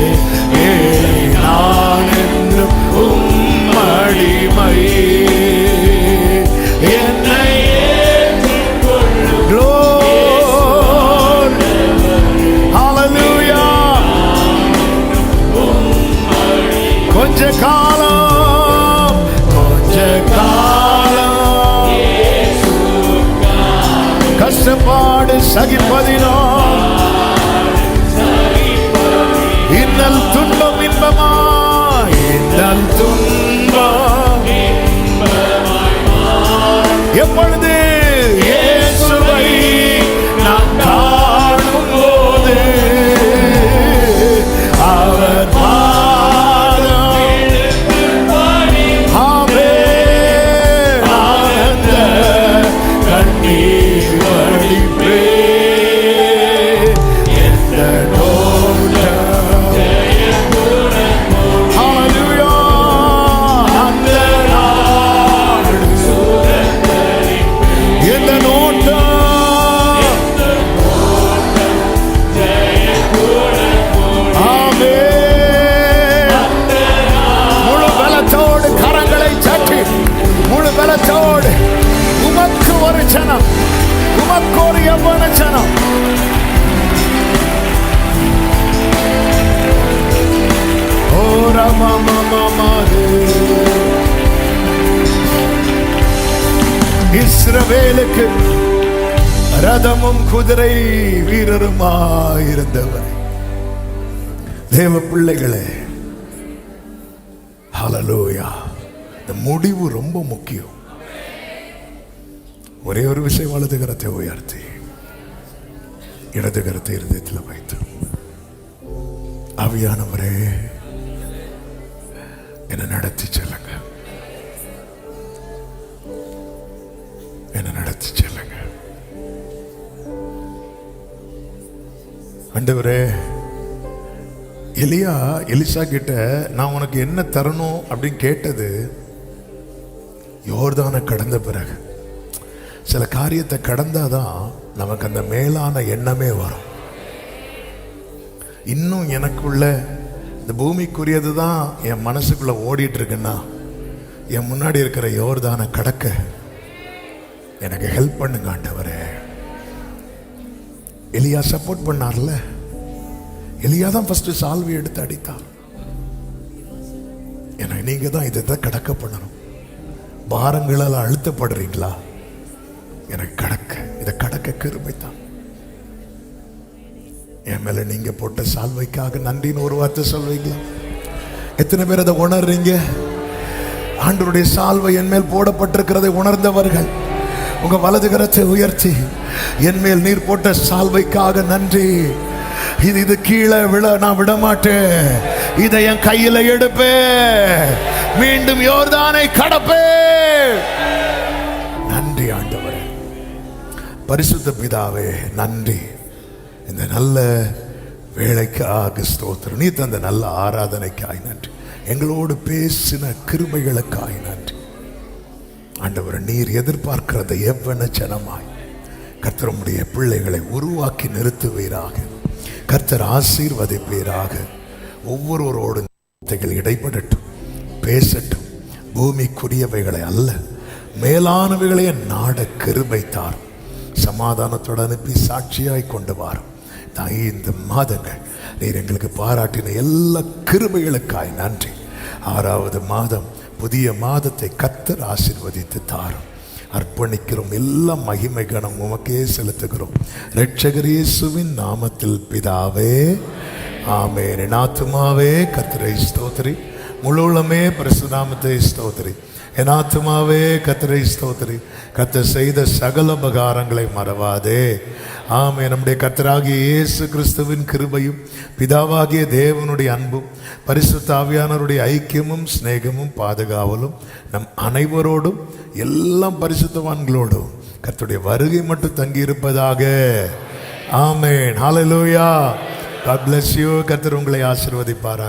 ஏழை நான் என்றும் உம்மடிமை. என்னை கொஞ்ச காலம் கஷ்டப்பாடு சகிப்பதினோ இன்னல் துன்பம் இன்பமா, இன்னல் துன்பம் எப்பொழுது இயேசுவை நாம் காணும் போது அவர் உமக்கு ஒரு ஜனம், உமக்கு ஒரு யவன ஜனம். ஓ ரமமமமது. இஸ்ரவேலுக்கு ரதமும் குதிரை வீரருமாயிருந்தவர். தேவ பிள்ளைகளே, ஹல்லேலூயா. இந்த முடிவு ரொம்ப முக்கியம். ஒரே ஒரு விஷயம், வலது கரத்தை உயர்த்தி இடது கரத்தை இருதயத்தில் வைத்து, ஆவியானவரே என்னை நடத்தி செல்லுங்க, என்னை நடத்தி செல்லுங்க. ஆண்டவரே, எலியா எலிசா கிட்ட நான் உனக்கு என்ன தரணும் அப்படின்னு கேட்டது யோர்தானை கடந்த பிறகு. சில காரியத்தை கடந்தாதான் நமக்கு அந்த மேலான எண்ணமே வரும். இன்னும் எனக்குள்ள இந்த பூமிக்குரியது தான் என் மனசுக்குள்ள ஓடிட்டு இருக்குன்னா, என் முன்னாடி இருக்கிற யோர்தானை கடக்க எனக்கு ஹெல்ப் பண்ணுங்க ஆண்டவரே. எலியா சப்போர்ட் பண்ணார்ல, எலியா தான் ஃபர்ஸ்ட் சால்வி எடுத்து அடித்தார். எனக்கு நீங்க தான் இதை தான் கடக்க பண்ணணும். பாரங்களால் அழுத்தப்படுறீங்களா? எனக்கு கடக்க, இதை கடக்க கிருபை தான். என் மேல நீங்க போட்ட சால்வைக்காக நன்றின்னு ஒரு வார்த்தை சொல்வீங்களா? எத்தனை பேர் அதை உணர்றீங்க? ஆண்டவருடைய சால்வை என் மேல் போடப்பட்டிருக்கிறதை உணர்ந்தவர்கள் உங்க வலது கரத்தை உயர்த்தி, என் மேல் நீர் போட்ட சால்வைக்காக நன்றி. இது கீழே விழ நான் விட மாட்டேன். இதை என் கையில எடுப்பேன், மீண்டும் யோர்தானை கடப்பேன். நன்றி ஆண்டவரே. பரிசுத்த பிதாவே நன்றி. இந்த நல்ல வேளைக்காக ஸ்தோத்திரம். நீ தந்த நல்ல ஆராதனைக்காய் நன்றி. எங்களோடு பேசின கிருபைகளுக்காய் நன்றி ஆண்டவரே. நீர் எதிர்பார்க்கிறதை எவ்வன ஜனமாய் கர்த்தருடைய பிள்ளைகளை உருவாக்கி நிறுத்துவீராக. கர்த்தர் ஆசீர்வதிப்பீராக. ஒவ்வொருவரோடு இடைப்படட்டும், பேசட்டும். பூமிக்குரியவைகளை அல்ல, மேலானவைகளை நாட கிருபை தாரும். சமாதானத்தோடு அனுப்பி சாட்சியாய் கொண்டு வாரும். இந்த மாதங்கள் நீர் எங்களுக்கு பாராட்டின எல்லா கிருபைகளுக்காய் நன்றி. 6வது மாதம், புதிய மாதத்தை கர்த்தர் ஆசீர்வதித்து தாரும். அர்ப்பணிக்கிறோம். எல்லா மகிமை கனம் உமக்கே செலுத்துகிறோம். இரட்சகர் இயேசுவின் நாமத்தில் பிதாவே, ஆமென். என் ஆத்துமாவே கர்த்தரை ஸ்தோத்திரி, முழு உள்ளமே பரிசுத்த நாமத்தை ஸ்தோத்திரி. என் ஆத்துமாவே கர்த்தரை ஸ்தோத்திரி. கர்த்தர் செய்த சகல உபகாரங்களை மறவாதே. ஆமே. நம்முடைய கர்த்தராகிய இயேசு கிறிஸ்துவின் கிருபையும் பிதாவாகிய தேவனுடைய அன்பும் பரிசுத்த ஆவியானவருடைய ஐக்கியமும் சிநேகமும் பாதுகாவலும் நம் அனைவரோடும் எல்லாம் பரிசுத்தவான்களோடும் கர்த்தருடைய வருகை மட்டும் தங்கியிருப்பதாக. ஆமென். ஹல்லேலூயா. God bless you. கர்த்தர் உங்களை ஆசீர்வதிப்பாராக.